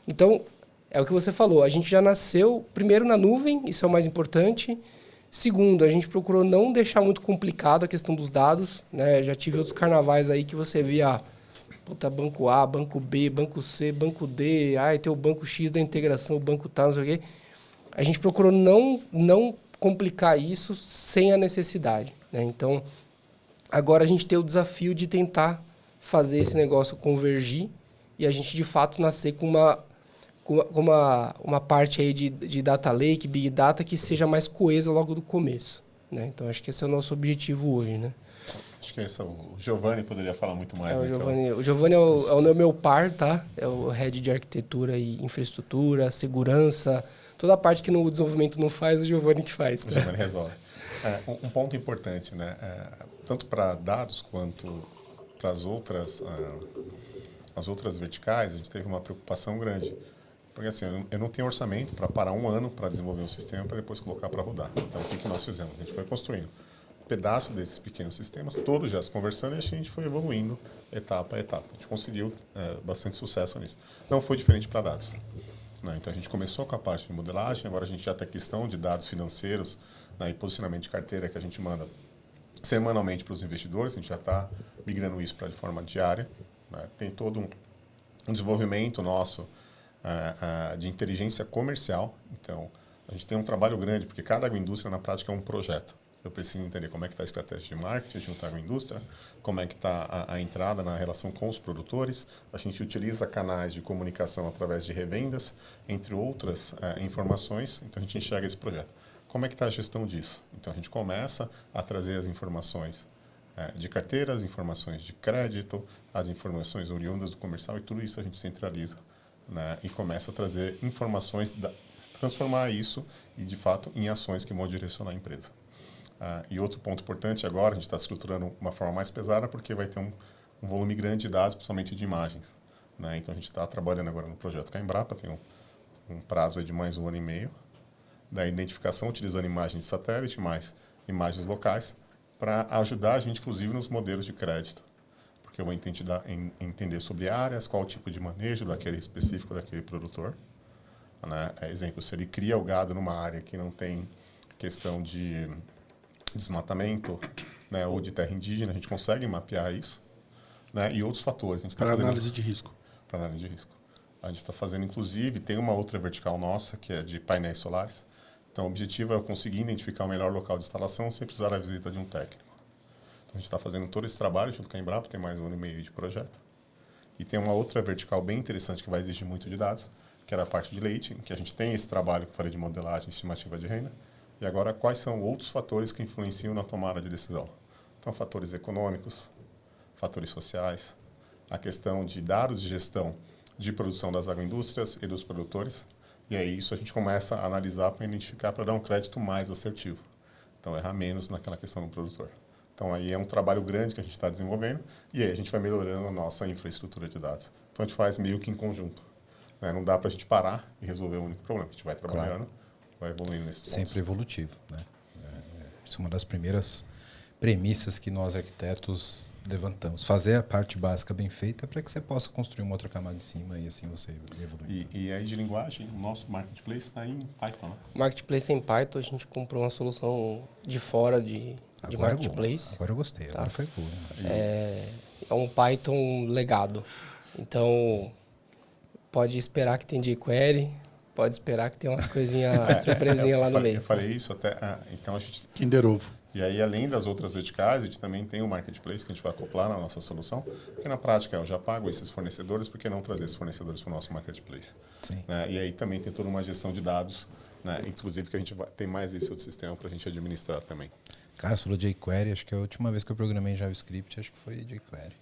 Speaker 2: Então, é o que você falou, a gente já nasceu, primeiro, na nuvem, isso é o mais importante. Segundo, a gente procurou não deixar muito complicado a questão dos dados, né? Já tive outros carnavais aí que você via... Puta, banco A, banco B, banco C, banco D, tem o banco X da integração, o banco tal, não sei o quê. A gente procurou não complicar isso sem a necessidade, né? Então, agora a gente tem o desafio de tentar fazer esse negócio convergir e a gente, de fato, nascer com uma parte aí de data lake, big data, que seja mais coesa logo do começo, né? Então, acho que esse é o nosso objetivo hoje, né?
Speaker 1: Acho que esse é o Giovanni poderia falar muito mais.
Speaker 2: O Giovanni é o meu par, tá? É o head de arquitetura e infraestrutura, segurança, toda a parte que no desenvolvimento não faz, o Giovanni que faz. Tá?
Speaker 1: O Giovanni resolve. Um ponto importante, né? Tanto para dados quanto para as outras verticais, a gente teve uma preocupação grande. Porque assim, eu não tenho orçamento para parar um ano para desenvolver um sistema para depois colocar para rodar. Então, o que nós fizemos? A gente foi construindo pedaço desses pequenos sistemas, todos já se conversando, e a gente foi evoluindo etapa a etapa. A gente conseguiu bastante sucesso nisso. Não foi diferente para dados, né? Então, a gente começou com a parte de modelagem, agora a gente já tem a questão de dados financeiros, né, e posicionamento de carteira que a gente manda semanalmente para os investidores, a gente já está migrando isso para de forma diária, né? Tem todo um desenvolvimento nosso de inteligência comercial. Então, a gente tem um trabalho grande, porque cada agroindústria, na prática, é um projeto. Eu preciso entender como é que está a estratégia de marketing junto à agroindústria, como é que está a entrada na relação com os produtores. A gente utiliza canais de comunicação através de revendas, entre outras informações. Então, a gente enxerga esse projeto. Como é que está a gestão disso? Então, a gente começa a trazer as informações de carteira, as informações de crédito, as informações oriundas do comercial, e tudo isso a gente centraliza, né, e começa a trazer informações, transformar isso e, de fato, em ações que vão direcionar a empresa. E outro ponto importante agora, a gente está estruturando uma forma mais pesada, porque vai ter um volume grande de dados, principalmente de imagens, né? Então, a gente está trabalhando agora no projeto com a Embrapa, tem um prazo aí de mais 1 ano e meio, da identificação, utilizando imagens de satélite, mais imagens locais, para ajudar a gente, inclusive, nos modelos de crédito. Porque eu vou entender sobre áreas, qual o tipo de manejo daquele específico daquele produtor, né? Exemplo, se ele cria o gado numa área que não tem questão de desmatamento, né, ou de terra indígena, a gente consegue mapear isso, né, e outros fatores.
Speaker 4: Para análise de risco.
Speaker 1: Para análise de risco. A gente está fazendo, inclusive, tem uma outra vertical nossa, que é de painéis solares. Então, o objetivo é eu conseguir identificar o melhor local de instalação sem precisar da visita de um técnico. Então, a gente está fazendo todo esse trabalho junto com a Embrapa, tem mais 1 ano e meio de projeto. E tem uma outra vertical bem interessante que vai exigir muito de dados, que é a parte de leite, em que a gente tem esse trabalho que eu falei de modelagem e estimativa de renda. E agora, quais são outros fatores que influenciam na tomada de decisão? Então, fatores econômicos, fatores sociais, a questão de dados de gestão de produção das agroindústrias e dos produtores. E aí, isso a gente começa a analisar para identificar, para dar um crédito mais assertivo. Então, errar menos naquela questão do produtor. Então, aí é um trabalho grande que a gente está desenvolvendo, e aí a gente vai melhorando a nossa infraestrutura de dados. Então, a gente faz meio que em conjunto, né? Não dá para a gente parar e resolver o único problema. A gente vai trabalhando, vai evoluindo nesse ponto.
Speaker 3: Sempre evolutivo, né? Isso é uma das primeiras premissas que nós arquitetos levantamos. Fazer a parte básica bem feita para que você possa construir uma outra camada em cima e assim você evoluir.
Speaker 1: E aí de linguagem, o nosso marketplace está em Python, né?
Speaker 2: Marketplace em Python, a gente comprou uma solução de fora de marketplace.
Speaker 3: Agora eu gostei, agora foi cool.
Speaker 2: É um Python legado. Então, pode esperar que tem jQuery, Pode esperar que tem umas coisinhas, surpresinhas lá no meio.
Speaker 1: Eu falei isso até... então a gente...
Speaker 4: Kinder Ovo.
Speaker 1: E aí, além das outras verticais, a gente também tem o Marketplace que a gente vai acoplar na nossa solução, porque na prática eu já pago esses fornecedores, por que não trazer esses fornecedores para o nosso Marketplace?
Speaker 3: Sim.
Speaker 1: Né? E aí também tem toda uma gestão de dados, né? Inclusive que a gente vai ter mais esse outro sistema para a gente administrar também.
Speaker 3: Cara, você falou jQuery, acho que a última vez que eu programei em JavaScript, acho que foi jQuery.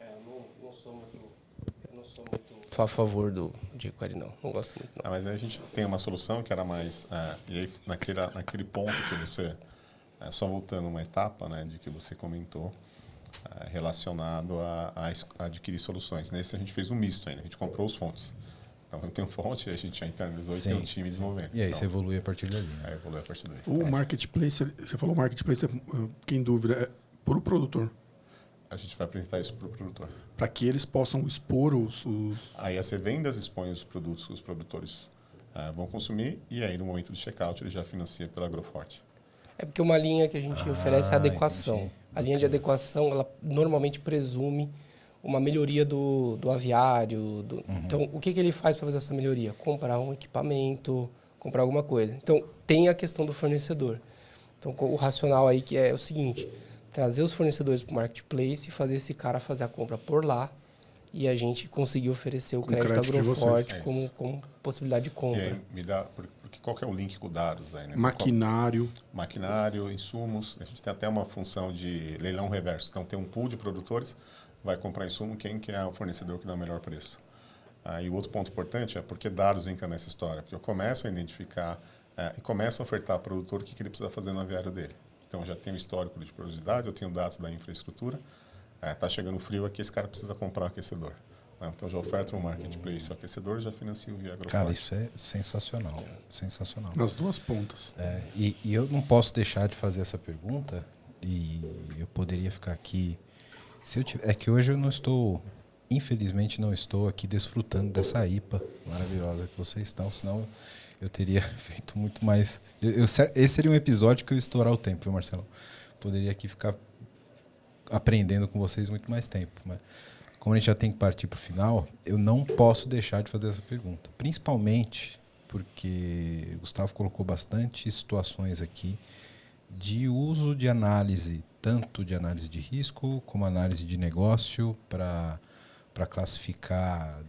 Speaker 2: Eu não sou muito a favor do jQuery, não. Não gosto muito, não.
Speaker 1: Mas aí a gente tem uma solução que era mais... e aí, naquele ponto que você... só voltando uma etapa, né, de que você comentou, relacionado a adquirir soluções. Nesse a gente fez um misto ainda, a gente comprou os fontes. Então eu tenho fonte, a gente já internalizou e tem um time desenvolvendo.
Speaker 3: E aí
Speaker 1: então,
Speaker 3: você evolui a partir dali. Né?
Speaker 1: Evolui a partir daí.
Speaker 4: O Marketplace, você falou Marketplace, quem dúvida, é para o produtor.
Speaker 1: A gente vai apresentar isso para o produtor.
Speaker 4: Para que eles possam expor os...
Speaker 1: Aí as vendas expõem os produtos que os produtores vão consumir e aí no momento do checkout ele já financia pela Agroforte.
Speaker 2: É porque uma linha que a gente oferece é a adequação.
Speaker 3: Entendi.
Speaker 2: A linha de adequação, ela normalmente presume uma melhoria do aviário. Então, o que ele faz para fazer essa melhoria? Comprar um equipamento, comprar alguma coisa. Então, tem a questão do fornecedor. Então, o racional aí que é o seguinte, trazer os fornecedores para o Marketplace e fazer esse cara fazer a compra por lá e a gente conseguir oferecer o crédito Agroforte como possibilidade de compra.
Speaker 1: E aí me dá... Porque qual que é o link com dados aí, né?
Speaker 4: Maquinário.
Speaker 1: Maquinário, insumos. A gente tem até uma função de leilão reverso. Então, tem um pool de produtores, vai comprar insumo, quem que é o fornecedor que dá o melhor preço. E o outro ponto importante é porque dados entram nessa história. Porque eu começo a identificar e começo a ofertar ao produtor o que ele precisa fazer no aviário dele. Então, eu já tenho histórico de porosidade, eu tenho dados da infraestrutura. Está chegando frio aqui, esse cara precisa comprar um aquecedor. Então, já oferta um Marketplace o aquecedor, já financia o via Agroforte.
Speaker 3: Cara, isso é sensacional. Sensacional.
Speaker 4: Nas duas pontas.
Speaker 3: E eu não posso deixar de fazer essa pergunta, e eu poderia ficar aqui... É que hoje eu não estou... Infelizmente, não estou aqui desfrutando dessa IPA maravilhosa que vocês estão, senão eu teria feito muito mais... Esse seria um episódio que eu ia estourar o tempo, viu, Marcelo? Poderia aqui ficar aprendendo com vocês muito mais tempo, mas... Como a gente já tem que partir para o final, eu não posso deixar de fazer essa pergunta. Principalmente porque o Gustavo colocou bastante situações aqui de uso de análise, tanto de análise de risco como análise de negócio para classificar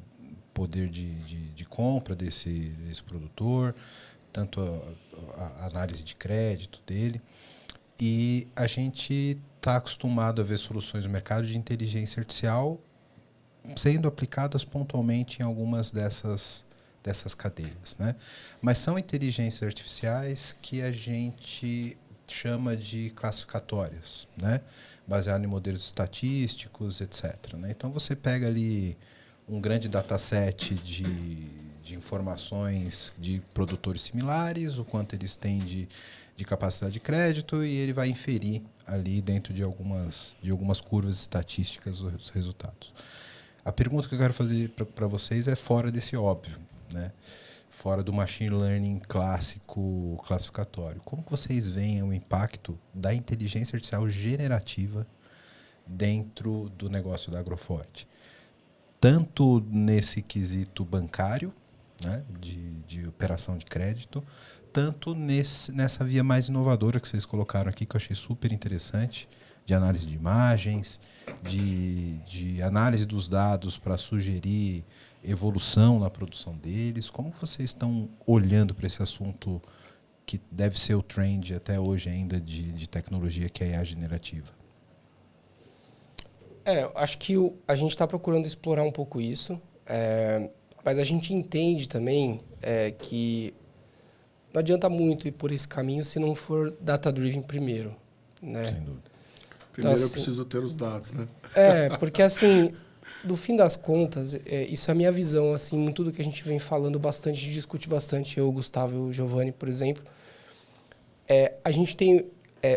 Speaker 3: poder de compra desse produtor, tanto a análise de crédito dele. E a gente está acostumado a ver soluções no mercado de inteligência artificial sendo aplicadas pontualmente em algumas dessas cadeias, né? Mas são inteligências artificiais que a gente chama de classificatórias, né? Baseado em modelos estatísticos, etc. Né? Então você pega ali um grande dataset de informações de produtores similares, o quanto eles têm de capacidade de crédito, e ele vai inferir ali dentro de algumas curvas estatísticas os resultados. A pergunta que eu quero fazer para vocês é fora desse óbvio, né? Fora do machine learning clássico classificatório. Como que vocês veem o impacto da inteligência artificial generativa dentro do negócio da Agroforte? Tanto nesse quesito bancário, né, de operação de crédito, tanto nessa via mais inovadora que vocês colocaram aqui, que eu achei super interessante, de análise de imagens, de análise dos dados para sugerir evolução na produção deles. Como vocês estão olhando para esse assunto que deve ser o trend até hoje ainda de tecnologia, que é a IA generativa?
Speaker 2: Acho que a gente está procurando explorar um pouco isso, mas a gente entende também que não adianta muito ir por esse caminho se não for data-driven primeiro, né?
Speaker 3: Sem dúvida.
Speaker 4: Primeiro
Speaker 2: então,
Speaker 4: eu preciso ter os dados, né?
Speaker 2: Porque assim, no fim das contas, isso é a minha visão, assim, em tudo que a gente vem falando bastante, a gente discute bastante, eu, o Gustavo e o Giovanni, por exemplo. A gente tem...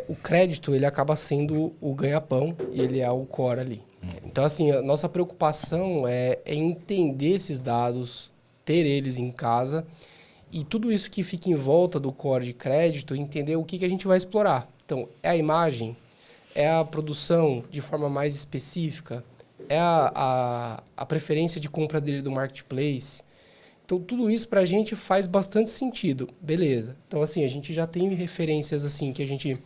Speaker 2: o crédito, ele acaba sendo o ganha-pão e ele é o core ali. Então, assim, a nossa preocupação é entender esses dados, ter eles em casa e tudo isso que fica em volta do core de crédito, entender o que a gente vai explorar. Então, é a imagem, é a produção de forma mais específica, é a preferência de compra dele do marketplace. Então, tudo isso para a gente faz bastante sentido. Beleza. Então, assim, a gente já tem referências, assim, que a gente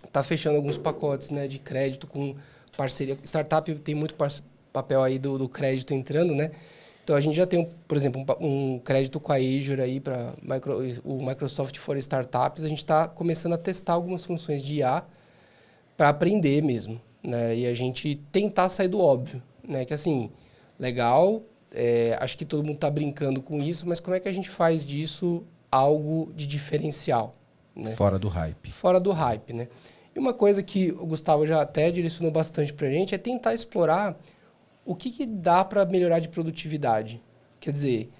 Speaker 2: está fechando alguns pacotes, né, de crédito com parceria. Startup tem muito papel aí do crédito entrando, né? Então, a gente já tem, por exemplo, um crédito com a Azure aí para o Microsoft for Startups. A gente está começando a testar algumas funções de IA para aprender mesmo, né? E a gente tentar sair do óbvio, né? Que, assim, legal... acho que todo mundo está brincando com isso, mas como é que a gente faz disso algo de diferencial? Né?
Speaker 3: Fora do hype.
Speaker 2: Fora do hype, né? E uma coisa que o Gustavo já até direcionou bastante para a gente é tentar explorar o que dá para melhorar de produtividade. Quer dizer,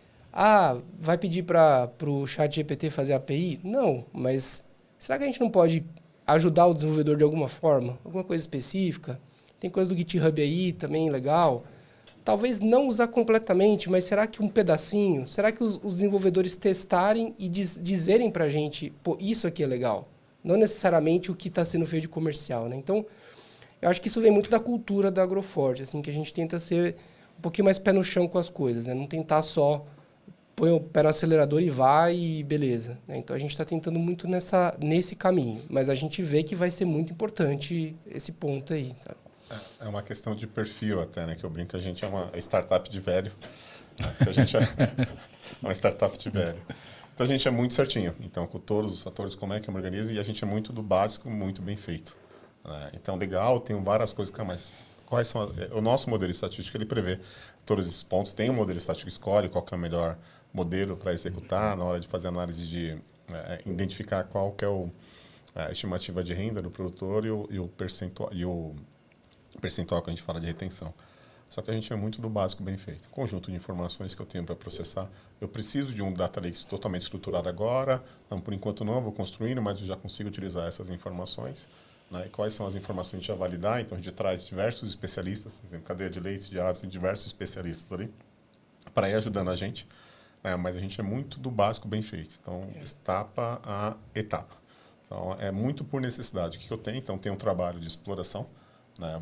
Speaker 2: vai pedir para o ChatGPT fazer API? Não, mas será que a gente não pode ajudar o desenvolvedor de alguma forma? Alguma coisa específica? Tem coisa do GitHub aí também legal. Talvez não usar completamente, mas será que um pedacinho? Será que os desenvolvedores testarem e dizerem para a gente, pô, isso aqui é legal? Não necessariamente o que está sendo feito de comercial, né? Então, eu acho que isso vem muito da cultura da Agroforte, assim, que a gente tenta ser um pouquinho mais pé no chão com as coisas, né? Não tentar só põe o pé no acelerador e vai e beleza, né? Então, a gente está tentando muito nesse caminho, mas a gente vê que vai ser muito importante esse ponto aí, sabe?
Speaker 1: É uma questão de perfil até, né? Que eu brinco que a gente é uma startup de velho. Né? Que a gente é uma startup de velho. Então, a gente é muito certinho. Então, com todos os fatores, como é que eu me organizo, e a gente é muito do básico, muito bem feito. Né? Então, legal, tem várias coisas, mas quais são... O nosso modelo estatístico, ele prevê todos esses pontos. Tem um modelo estatístico, escolhe qual que é o melhor modelo para executar na hora de fazer análise de identificar qual que é a estimativa de renda do produtor e o percentual que a gente fala de retenção. Só que a gente é muito do básico bem feito. Conjunto de informações que eu tenho para processar. Eu preciso de um data lake totalmente estruturado agora. Não, por enquanto não, vou construindo, mas eu já consigo utilizar essas informações. Né? E quais são as informações que a gente vai validar? Então, a gente traz diversos especialistas, por exemplo, cadeia de leite, de aves, tem diversos especialistas ali para ir ajudando a gente. Né? Mas a gente é muito do básico bem feito. Então, etapa a etapa. Então, é muito por necessidade. O que eu tenho? Então, tem um trabalho de exploração.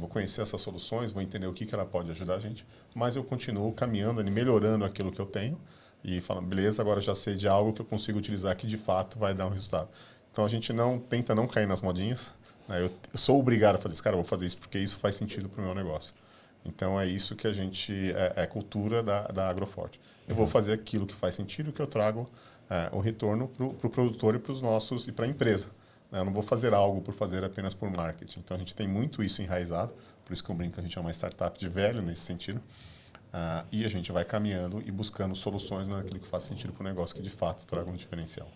Speaker 1: Vou conhecer essas soluções, vou entender o que ela pode ajudar a gente, mas eu continuo caminhando e melhorando aquilo que eu tenho e falando, beleza, agora já sei de algo que eu consigo utilizar que de fato vai dar um resultado. Então a gente tenta não cair nas modinhas. Né? Eu sou obrigado a fazer isso, cara, eu vou fazer isso porque isso faz sentido para o meu negócio. Então é isso que a gente é cultura da Agroforte. Eu vou fazer aquilo que faz sentido, que eu trago o retorno para o produtor e para os nossos e para a empresa. Eu não vou fazer algo por fazer apenas por marketing. Então, a gente tem muito isso enraizado. Por isso que eu brinco que a gente é uma startup de velho nesse sentido. E a gente vai caminhando e buscando soluções naquilo que faz sentido para o negócio, que de fato traga um diferencial.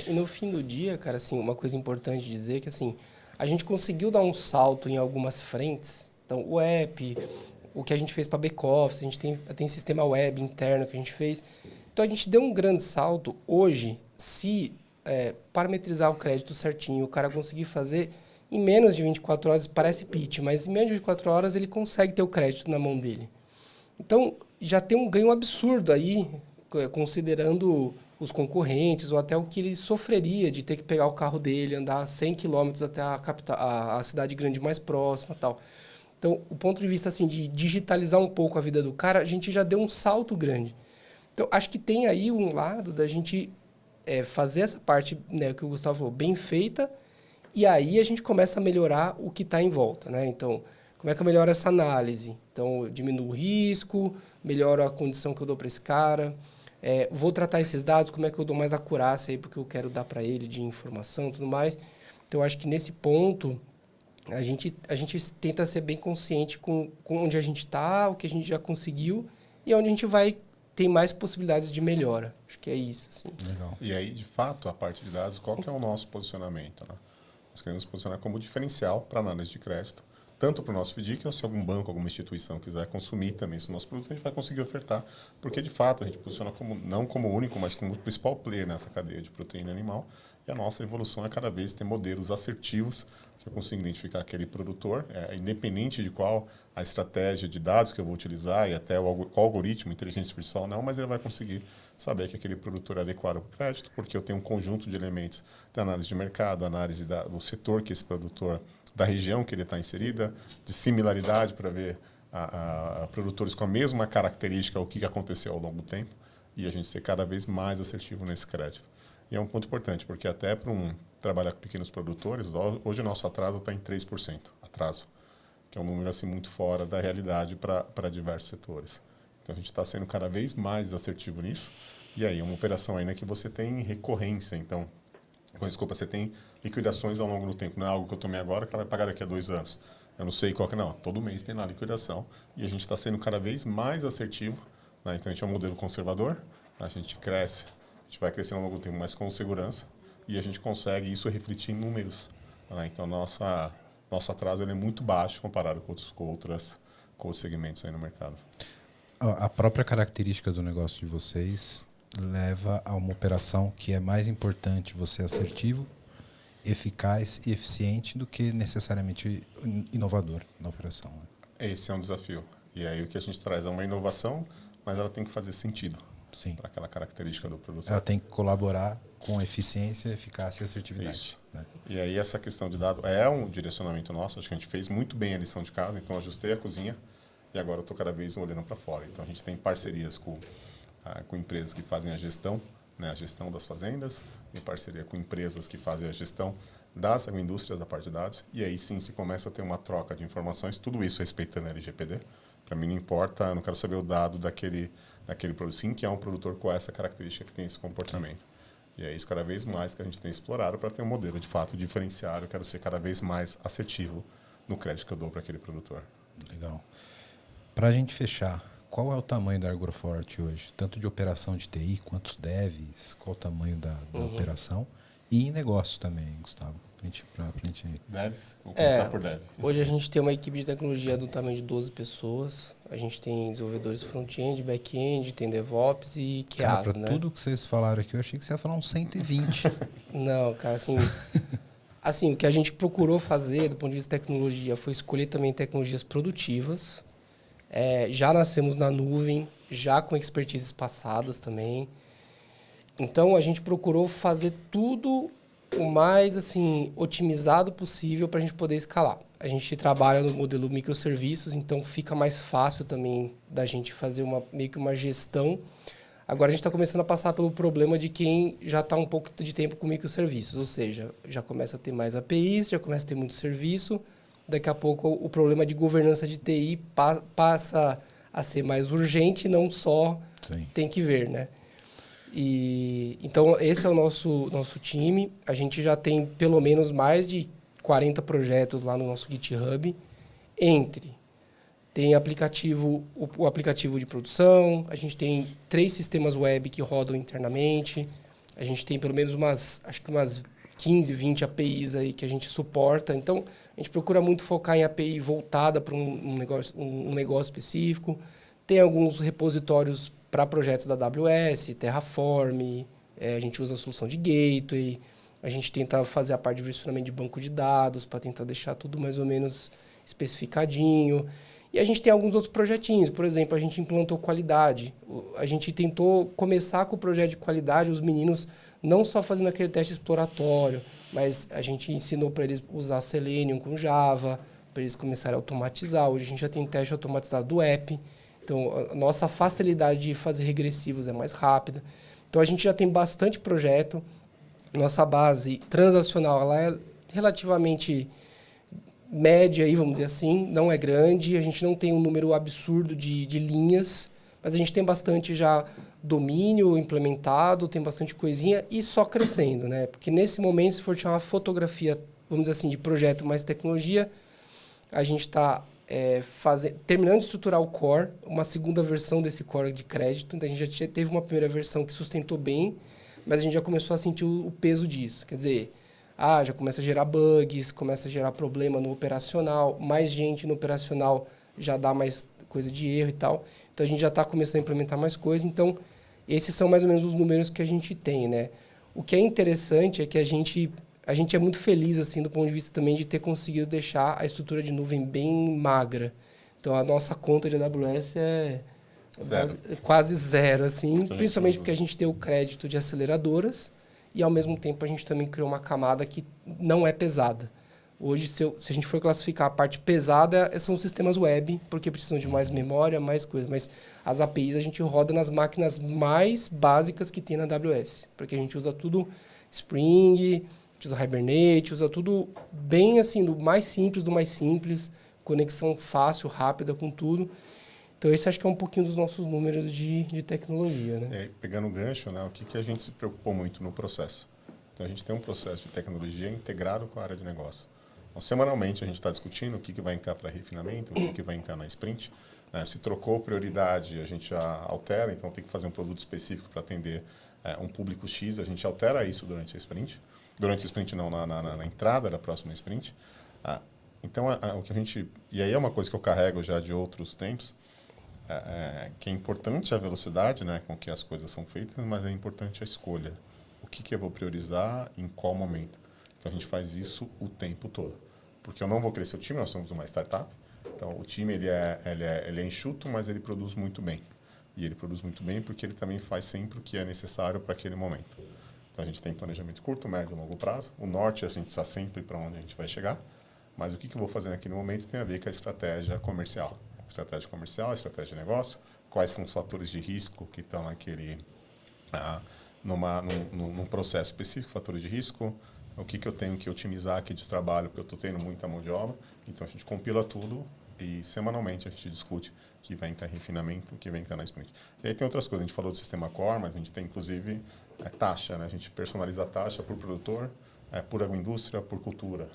Speaker 2: E no fim do dia, cara, assim, uma coisa importante de dizer é que assim, a gente conseguiu dar um salto em algumas frentes. Então, o app, o que a gente fez para back-office, a gente tem sistema web interno que a gente fez. Então, a gente deu um grande salto. Hoje, se... parametrizar o crédito certinho, o cara conseguir fazer em menos de 24 horas, parece pitch, mas em menos de 24 horas ele consegue ter o crédito na mão dele. Então, já tem um ganho absurdo aí, considerando os concorrentes ou até o que ele sofreria de ter que pegar o carro dele, andar 100 quilômetros até a cidade grande mais próxima e tal. Então, o ponto de vista assim, de digitalizar um pouco a vida do cara, a gente já deu um salto grande. Então, acho que tem aí um lado da gente... fazer essa parte, né, que o Gustavo falou, bem feita, e aí a gente começa a melhorar o que está em volta. Né? Então, como é que eu melhoro essa análise? Então, eu diminuo o risco, melhoro a condição que eu dou para esse cara, vou tratar esses dados, como é que eu dou mais acurácia aí, porque eu quero dar para ele de informação e tudo mais. Então, eu acho que nesse ponto, a gente tenta ser bem consciente com onde a gente está, o que a gente já conseguiu, e onde a gente vai tem mais possibilidades de melhora. Acho que é isso. Assim.
Speaker 3: Legal.
Speaker 1: E aí, de fato, a parte de dados, qual que é o nosso posicionamento? Né? Nós queremos nos posicionar como diferencial para análise de crédito, tanto para o nosso FDIC, ou se algum banco, alguma instituição quiser consumir também esse nosso produto, a gente vai conseguir ofertar, porque, de fato, a gente posiciona não como único, mas como o principal player nessa cadeia de proteína animal, e a nossa evolução é cada vez ter modelos assertivos que eu consigo identificar aquele produtor, independente de qual a estratégia de dados que eu vou utilizar e até qual algoritmo, inteligência artificial não, mas ele vai conseguir saber que aquele produtor é adequado para o crédito, porque eu tenho um conjunto de elementos de análise de mercado, análise do setor que esse produtor, da região que ele está inserida, de similaridade para ver produtores com a mesma característica, o que aconteceu ao longo do tempo. e a gente ser cada vez mais assertivo nesse crédito. E é um ponto importante, porque até para trabalhar com pequenos produtores, hoje o nosso atraso está em 3%, atraso, que é um número assim, muito fora da realidade para diversos setores. Então, a gente está sendo cada vez mais assertivo nisso. E aí, uma operação ainda que você tem recorrência. Então, desculpa, você tem liquidações ao longo do tempo. Não é algo que eu tomei agora que ela vai pagar daqui a 2 anos. Eu não sei qual que não. Todo mês tem lá liquidação. E a gente está sendo cada vez mais assertivo. Né? Então, a gente é um modelo conservador. A gente cresce. A gente vai crescendo ao longo do tempo, mas com segurança. E a gente consegue isso refletir em números. Né? Então, nosso atraso ele é muito baixo comparado com outros segmentos aí no mercado.
Speaker 3: A própria característica do negócio de vocês leva a uma operação que é mais importante você assertivo, eficaz e eficiente do que necessariamente inovador na operação.
Speaker 1: Esse é um desafio. E aí o que a gente traz é uma inovação, mas ela tem que fazer sentido para aquela característica do produto.
Speaker 3: Ela tem que colaborar com eficiência, eficácia e assertividade.
Speaker 1: Isso. Né? E aí essa questão de dado é um direcionamento nosso. Acho que a gente fez muito bem a lição de casa, então ajustei a cozinha e agora eu estou cada vez olhando para fora. Então a gente tem parcerias com empresas que fazem a gestão, né, a gestão das fazendas, em parceria com empresas que fazem a gestão das agroindústrias da parte de dados, e aí sim se começa a ter uma troca de informações, tudo isso respeitando a LGPD. Para mim não importa, eu não quero saber o dado daquele produto, sim, que é um produtor com essa característica, que tem esse comportamento. Sim. E é isso cada vez mais que a gente tem explorado para ter um modelo de fato diferenciado. Eu quero ser cada vez mais assertivo no crédito que eu dou para aquele produtor.
Speaker 3: Legal. Para a gente fechar, qual é o tamanho da AgroForte hoje? Tanto de operação de TI, quantos devs, qual o tamanho da operação? E em negócio também, Gustavo. Pra gente...
Speaker 1: Devs? Vou começar por dev.
Speaker 2: Hoje a gente tem uma equipe de tecnologia do tamanho de 12 pessoas. A gente tem desenvolvedores front-end, back-end, tem DevOps e QAs,
Speaker 3: cara, pra
Speaker 2: né?
Speaker 3: tudo que vocês falaram aqui, eu achei que você ia falar uns 120.
Speaker 2: Não, cara, assim, o que a gente procurou fazer do ponto de vista de tecnologia foi escolher também tecnologias produtivas. Já nascemos na nuvem, já com expertises passadas também. Então, a gente procurou fazer tudo o mais assim otimizado possível para a gente poder escalar. A gente trabalha no modelo microserviços, então fica mais fácil também da gente fazer meio que uma gestão. Agora, a gente está começando a passar pelo problema de quem já está um pouco de tempo com microserviços, ou seja, já começa a ter mais APIs, já começa a ter muito serviço. Daqui a pouco o problema de governança de TI passa a ser mais urgente, não só tem que ver, né? Então, esse é o nosso time. A gente já tem pelo menos mais de 40 projetos lá no nosso GitHub. Tem o aplicativo de produção, a gente tem 3 sistemas web que rodam internamente, a gente tem pelo menos umas 15, 20 APIs aí que a gente suporta. Então, a gente procura muito focar em API voltada para um negócio específico. Tem alguns repositórios para projetos da AWS, Terraform, a gente usa a solução de gateway, a gente tenta fazer a parte de versionamento de banco de dados para tentar deixar tudo mais ou menos especificadinho. E a gente tem alguns outros projetinhos. Por exemplo, a gente implantou qualidade. A gente tentou começar com o projeto de qualidade, os meninos não só fazendo aquele teste exploratório, mas a gente ensinou para eles usar Selenium com Java, para eles começarem a automatizar. Hoje a gente já tem teste automatizado do app. Então, a nossa facilidade de fazer regressivos é mais rápida. Então, a gente já tem bastante projeto. Nossa base transacional ela é relativamente média, aí, vamos dizer assim, não é grande. A gente não tem um número absurdo de linhas, mas a gente tem bastante já domínio implementado, tem bastante coisinha e só crescendo, né? Porque nesse momento, se for tirar uma fotografia, vamos dizer assim, de projeto mais tecnologia, a gente está terminando de estruturar o core, uma segunda versão desse core de crédito. Então, a gente já teve uma primeira versão que sustentou bem, mas a gente já começou a sentir o peso disso. Quer dizer, já começa a gerar bugs, começa a gerar problema no operacional, mais gente no operacional já dá mais coisa de erro e tal. Então, a gente já está começando a implementar mais coisas. Então, esses são mais ou menos os números que a gente tem, né? O que é interessante é que a gente é muito feliz, assim, do ponto de vista também de ter conseguido deixar a estrutura de nuvem bem magra. Então, a nossa conta de AWS é quase zero, assim, principalmente porque a gente tem o crédito de aceleradoras e, ao mesmo tempo, a gente também criou uma camada que não é pesada. Hoje, se a gente for classificar a parte pesada, são os sistemas web, porque precisam de mais memória, mais coisa. Mas as APIs a gente roda nas máquinas mais básicas que tem na AWS. Porque a gente usa tudo Spring, a gente usa Hibernate, usa tudo bem assim, do mais simples, conexão fácil, rápida com tudo. Então, esse acho que é um pouquinho dos nossos números de tecnologia, né?
Speaker 1: Pegando o gancho, né, o que a gente se preocupou muito no processo? Então, a gente tem um processo de tecnologia integrado com a área de negócio. Então, semanalmente, a gente está discutindo o que vai entrar para refinamento, o que vai entrar na sprint. Né? Se trocou prioridade, a gente já altera, então tem que fazer um produto específico para atender um público X, a gente altera isso durante a sprint. Durante a sprint, não, na entrada da próxima sprint. Então, o que a gente... E aí é uma coisa que eu carrego já de outros tempos, que é importante a velocidade, né, com que as coisas são feitas, mas é importante a escolha. O que eu vou priorizar, em qual momento. Então, a gente faz isso o tempo todo. Porque eu não vou crescer o time, nós somos uma startup. Então, o time ele é enxuto, mas ele produz muito bem. E ele produz muito bem porque ele também faz sempre o que é necessário para aquele momento. Então, a gente tem planejamento curto, médio e longo prazo. O norte, a gente sabe sempre para onde a gente vai chegar. Mas o que eu vou fazer naquele momento tem a ver com a estratégia comercial. Estratégia comercial, estratégia de negócio, quais são os fatores de risco que estão naquele... num processo específico, fatores de risco, o que eu tenho que otimizar aqui de trabalho, porque eu estou tendo muita mão de obra. Então, a gente compila tudo e, semanalmente, a gente discute o que vai entrar em refinamento, o que vai entrar na sprint. E aí tem outras coisas. A gente falou do sistema core, mas a gente tem, inclusive, taxa. Né? A gente personaliza a taxa por produtor, por agroindústria, por cultura.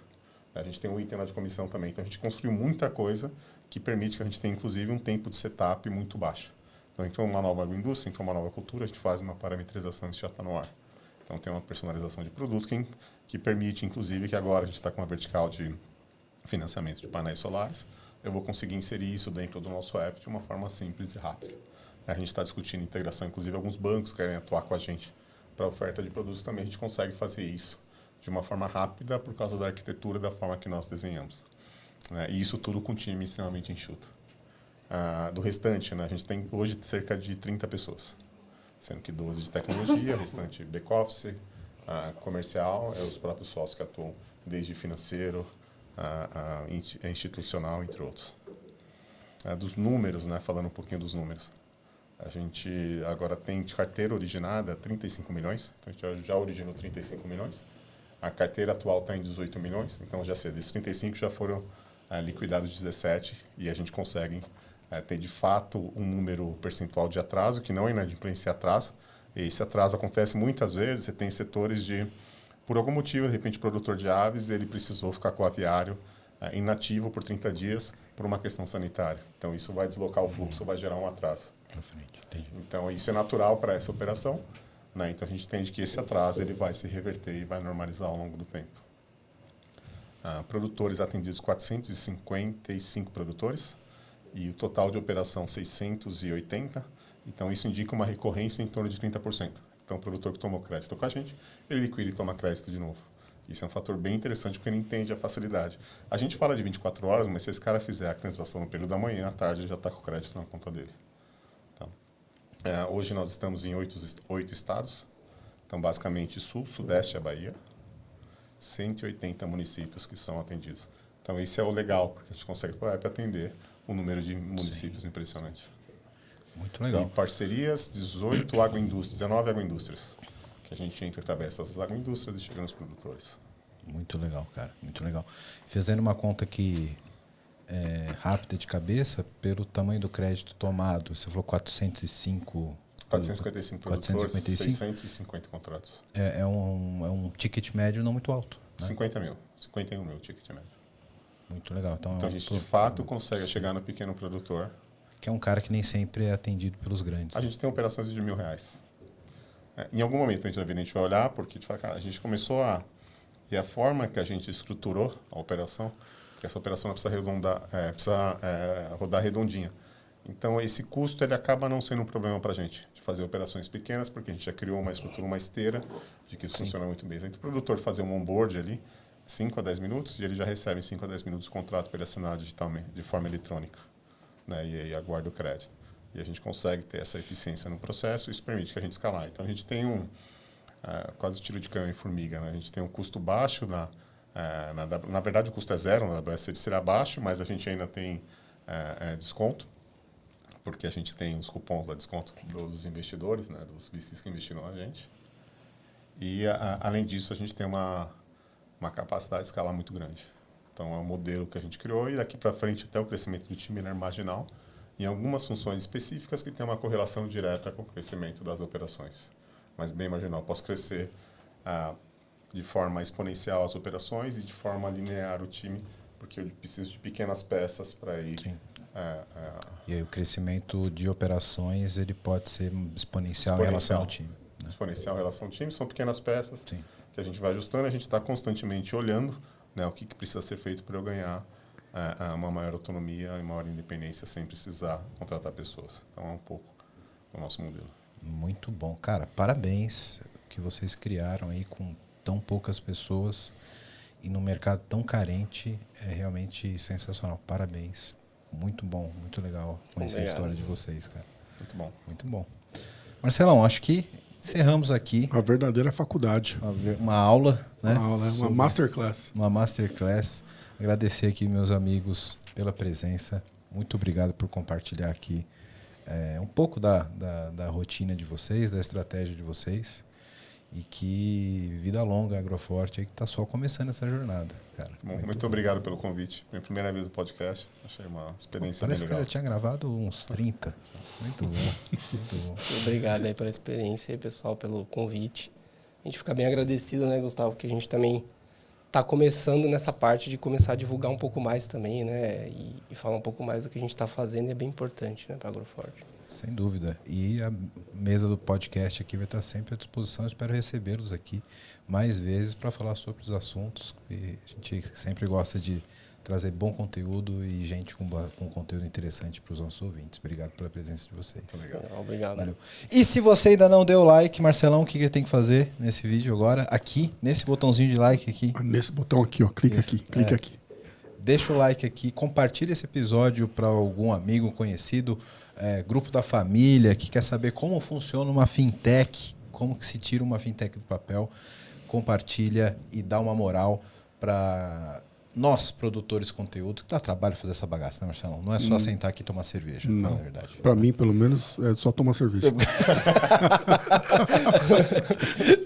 Speaker 1: A gente tem um item lá de comissão também. Então, a gente construiu muita coisa que permite que a gente tenha, inclusive, um tempo de setup muito baixo. Então, entrou uma nova agroindústria, entrou uma nova cultura, a gente faz uma parametrização e isso já está no ar. Então, tem uma personalização de produto que permite, inclusive, que agora a gente está com uma vertical de financiamento de painéis solares. Eu vou conseguir inserir isso dentro do nosso app de uma forma simples e rápida. A gente está discutindo integração, inclusive, alguns bancos querem atuar com a gente para a oferta de produtos também. A gente consegue fazer isso de uma forma rápida por causa da arquitetura da forma que nós desenhamos. E isso tudo com um time extremamente enxuto. Do restante, né, a gente tem hoje cerca de 30 pessoas, sendo que 12 de tecnologia, restante back-office, comercial, os próprios sócios que atuam desde financeiro, institucional, entre outros. Dos números, né, falando um pouquinho dos números, a gente agora tem de carteira originada 35 milhões, então a gente já originou 35 milhões, a carteira atual está em 18 milhões, então já sei, desses 35 já foram liquidados 17 e a gente consegue ter de fato um número percentual de atraso, que não é inadimplência, atraso. E esse atraso acontece muitas vezes, você tem setores por algum motivo, de repente o produtor de aves, ele precisou ficar com o aviário inativo por 30 dias por uma questão sanitária. Então isso vai deslocar o fluxo, vai gerar um atraso.
Speaker 3: Pra frente, entendi.
Speaker 1: Então isso é natural para essa operação, né? Então a gente entende que esse atraso ele vai se reverter e vai normalizar ao longo do tempo. Produtores atendidos, 455 produtores, e o total de operação 680. Então, isso indica uma recorrência em torno de 30%. Então, o produtor que tomou crédito com a gente, ele liquida e toma crédito de novo. Isso é um fator bem interessante, porque ele entende a facilidade. A gente fala de 24 horas, mas se esse cara fizer a transação no período da manhã, à tarde, ele já está com o crédito na conta dele. Então, hoje nós estamos em 8 estados. Então, basicamente, Sul, Sudeste e a Bahia. 180 municípios que são atendidos. Então, isso é o legal, porque a gente consegue atender o número de municípios impressionante.
Speaker 3: Muito legal.
Speaker 1: E parcerias, 19 agroindústrias, que a gente entra através dessas agroindústrias e chega nos produtores.
Speaker 3: Muito legal, cara. Muito legal. Fazendo uma conta aqui rápida de cabeça, pelo tamanho do crédito tomado, você falou 455
Speaker 1: produtores, 650 contratos.
Speaker 3: É um ticket médio não muito alto. Né?
Speaker 1: 51 mil ticket médio.
Speaker 3: Muito legal. Então
Speaker 1: a gente, de fato, consegue chegar no pequeno produtor.
Speaker 3: Que é um cara que nem sempre é atendido pelos grandes.
Speaker 1: A gente tem operações de R$1.000. Em algum momento a gente vai olhar, porque a gente começou e a forma que a gente estruturou a operação, porque essa operação precisa rodar redondinha. Então, esse custo ele acaba não sendo um problema para a gente, de fazer operações pequenas, porque a gente já criou uma estrutura, uma esteira, de que isso funciona muito bem. Então, o produtor fazer um onboard ali, 5 a 10 minutos, e ele já recebe em 5 a 10 minutos o contrato para ele assinar digitalmente, de forma eletrônica, né? E aí aguarda o crédito. E a gente consegue ter essa eficiência no processo, isso permite que a gente escalar. Então, a gente tem quase tiro de canhão em formiga, né? A gente tem um custo baixo Na verdade, o custo é zero, na AWS ele será baixo, mas a gente ainda tem desconto, porque a gente tem os cupons de desconto dos investidores, né, dos VCs que investiram na gente. E, além disso, a gente tem uma capacidade de escalar muito grande. Então, é um modelo que a gente criou e daqui para frente até o crescimento do time é marginal em algumas funções específicas que tem uma correlação direta com o crescimento das operações, mas bem marginal. Posso crescer de forma exponencial as operações e de forma linear o time, porque eu preciso de pequenas peças para ir...
Speaker 3: E aí o crescimento de operações ele pode ser exponencial em relação ao time. Né?
Speaker 1: Exponencial em relação ao time, são pequenas peças
Speaker 3: Sim.
Speaker 1: que a gente vai ajustando, a gente está constantemente olhando, né, o que precisa ser feito para eu ganhar uma maior autonomia e maior independência sem precisar contratar pessoas. Então é um pouco o nosso modelo.
Speaker 3: Muito bom. Cara, parabéns que vocês criaram aí com tão poucas pessoas e num mercado tão carente. É realmente sensacional. Parabéns. Muito bom, muito legal conhecer a história de vocês, cara.
Speaker 1: Muito bom.
Speaker 3: Muito bom. Marcelão, acho que encerramos aqui.
Speaker 4: A verdadeira faculdade.
Speaker 3: Uma aula, né?
Speaker 4: Uma masterclass.
Speaker 3: Uma masterclass. Agradecer aqui meus amigos pela presença. Muito obrigado por compartilhar aqui um pouco da rotina de vocês, da estratégia de vocês. E que vida longa, Agroforte, aí que está só começando essa jornada, cara.
Speaker 1: Muito obrigado pelo convite. Minha primeira vez no podcast. Achei uma experiência bem legal.
Speaker 3: Parece que eu já tinha gravado uns 30. Muito bom. Muito bom.
Speaker 2: Obrigado aí pela experiência e, pessoal, pelo convite. A gente fica bem agradecido, né, Gustavo, que a gente também está começando nessa parte de começar a divulgar um pouco mais também, né, e falar um pouco mais do que a gente está fazendo, e é bem importante, né, para a Agroforte.
Speaker 3: Sem dúvida. E a mesa do podcast aqui vai estar sempre à disposição. Eu espero recebê-los aqui mais vezes para falar sobre os assuntos. E a gente sempre gosta de trazer bom conteúdo e gente com conteúdo interessante para os nossos ouvintes. Obrigado pela presença de vocês.
Speaker 2: Obrigado.
Speaker 3: Valeu. E se você ainda não deu like, Marcelão, o que ele tem que fazer nesse vídeo agora? Aqui, nesse botãozinho de like aqui.
Speaker 4: Nesse botão aqui, ó. Clica aqui. Clica aqui.
Speaker 3: Deixa o like aqui, compartilha esse episódio para algum amigo, conhecido, grupo da família, que quer saber como funciona uma fintech, como que se tira uma fintech do papel. Compartilha e dá uma moral para nós, produtores de conteúdo, que dá trabalho fazer essa bagaça, né, Marcelo? Não é só sentar aqui e tomar cerveja,
Speaker 4: não.
Speaker 3: Na verdade.
Speaker 4: Para mim, pelo menos, é só tomar cerveja.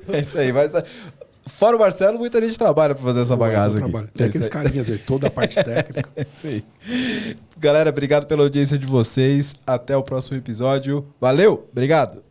Speaker 3: É isso aí, mas... Fora o Marcelo, muita gente trabalha para fazer essa bagaça aqui.
Speaker 4: Tem aqueles carinhas aí, toda a parte técnica.
Speaker 3: É isso aí. Galera, obrigado pela audiência de vocês. Até o próximo episódio. Valeu, obrigado.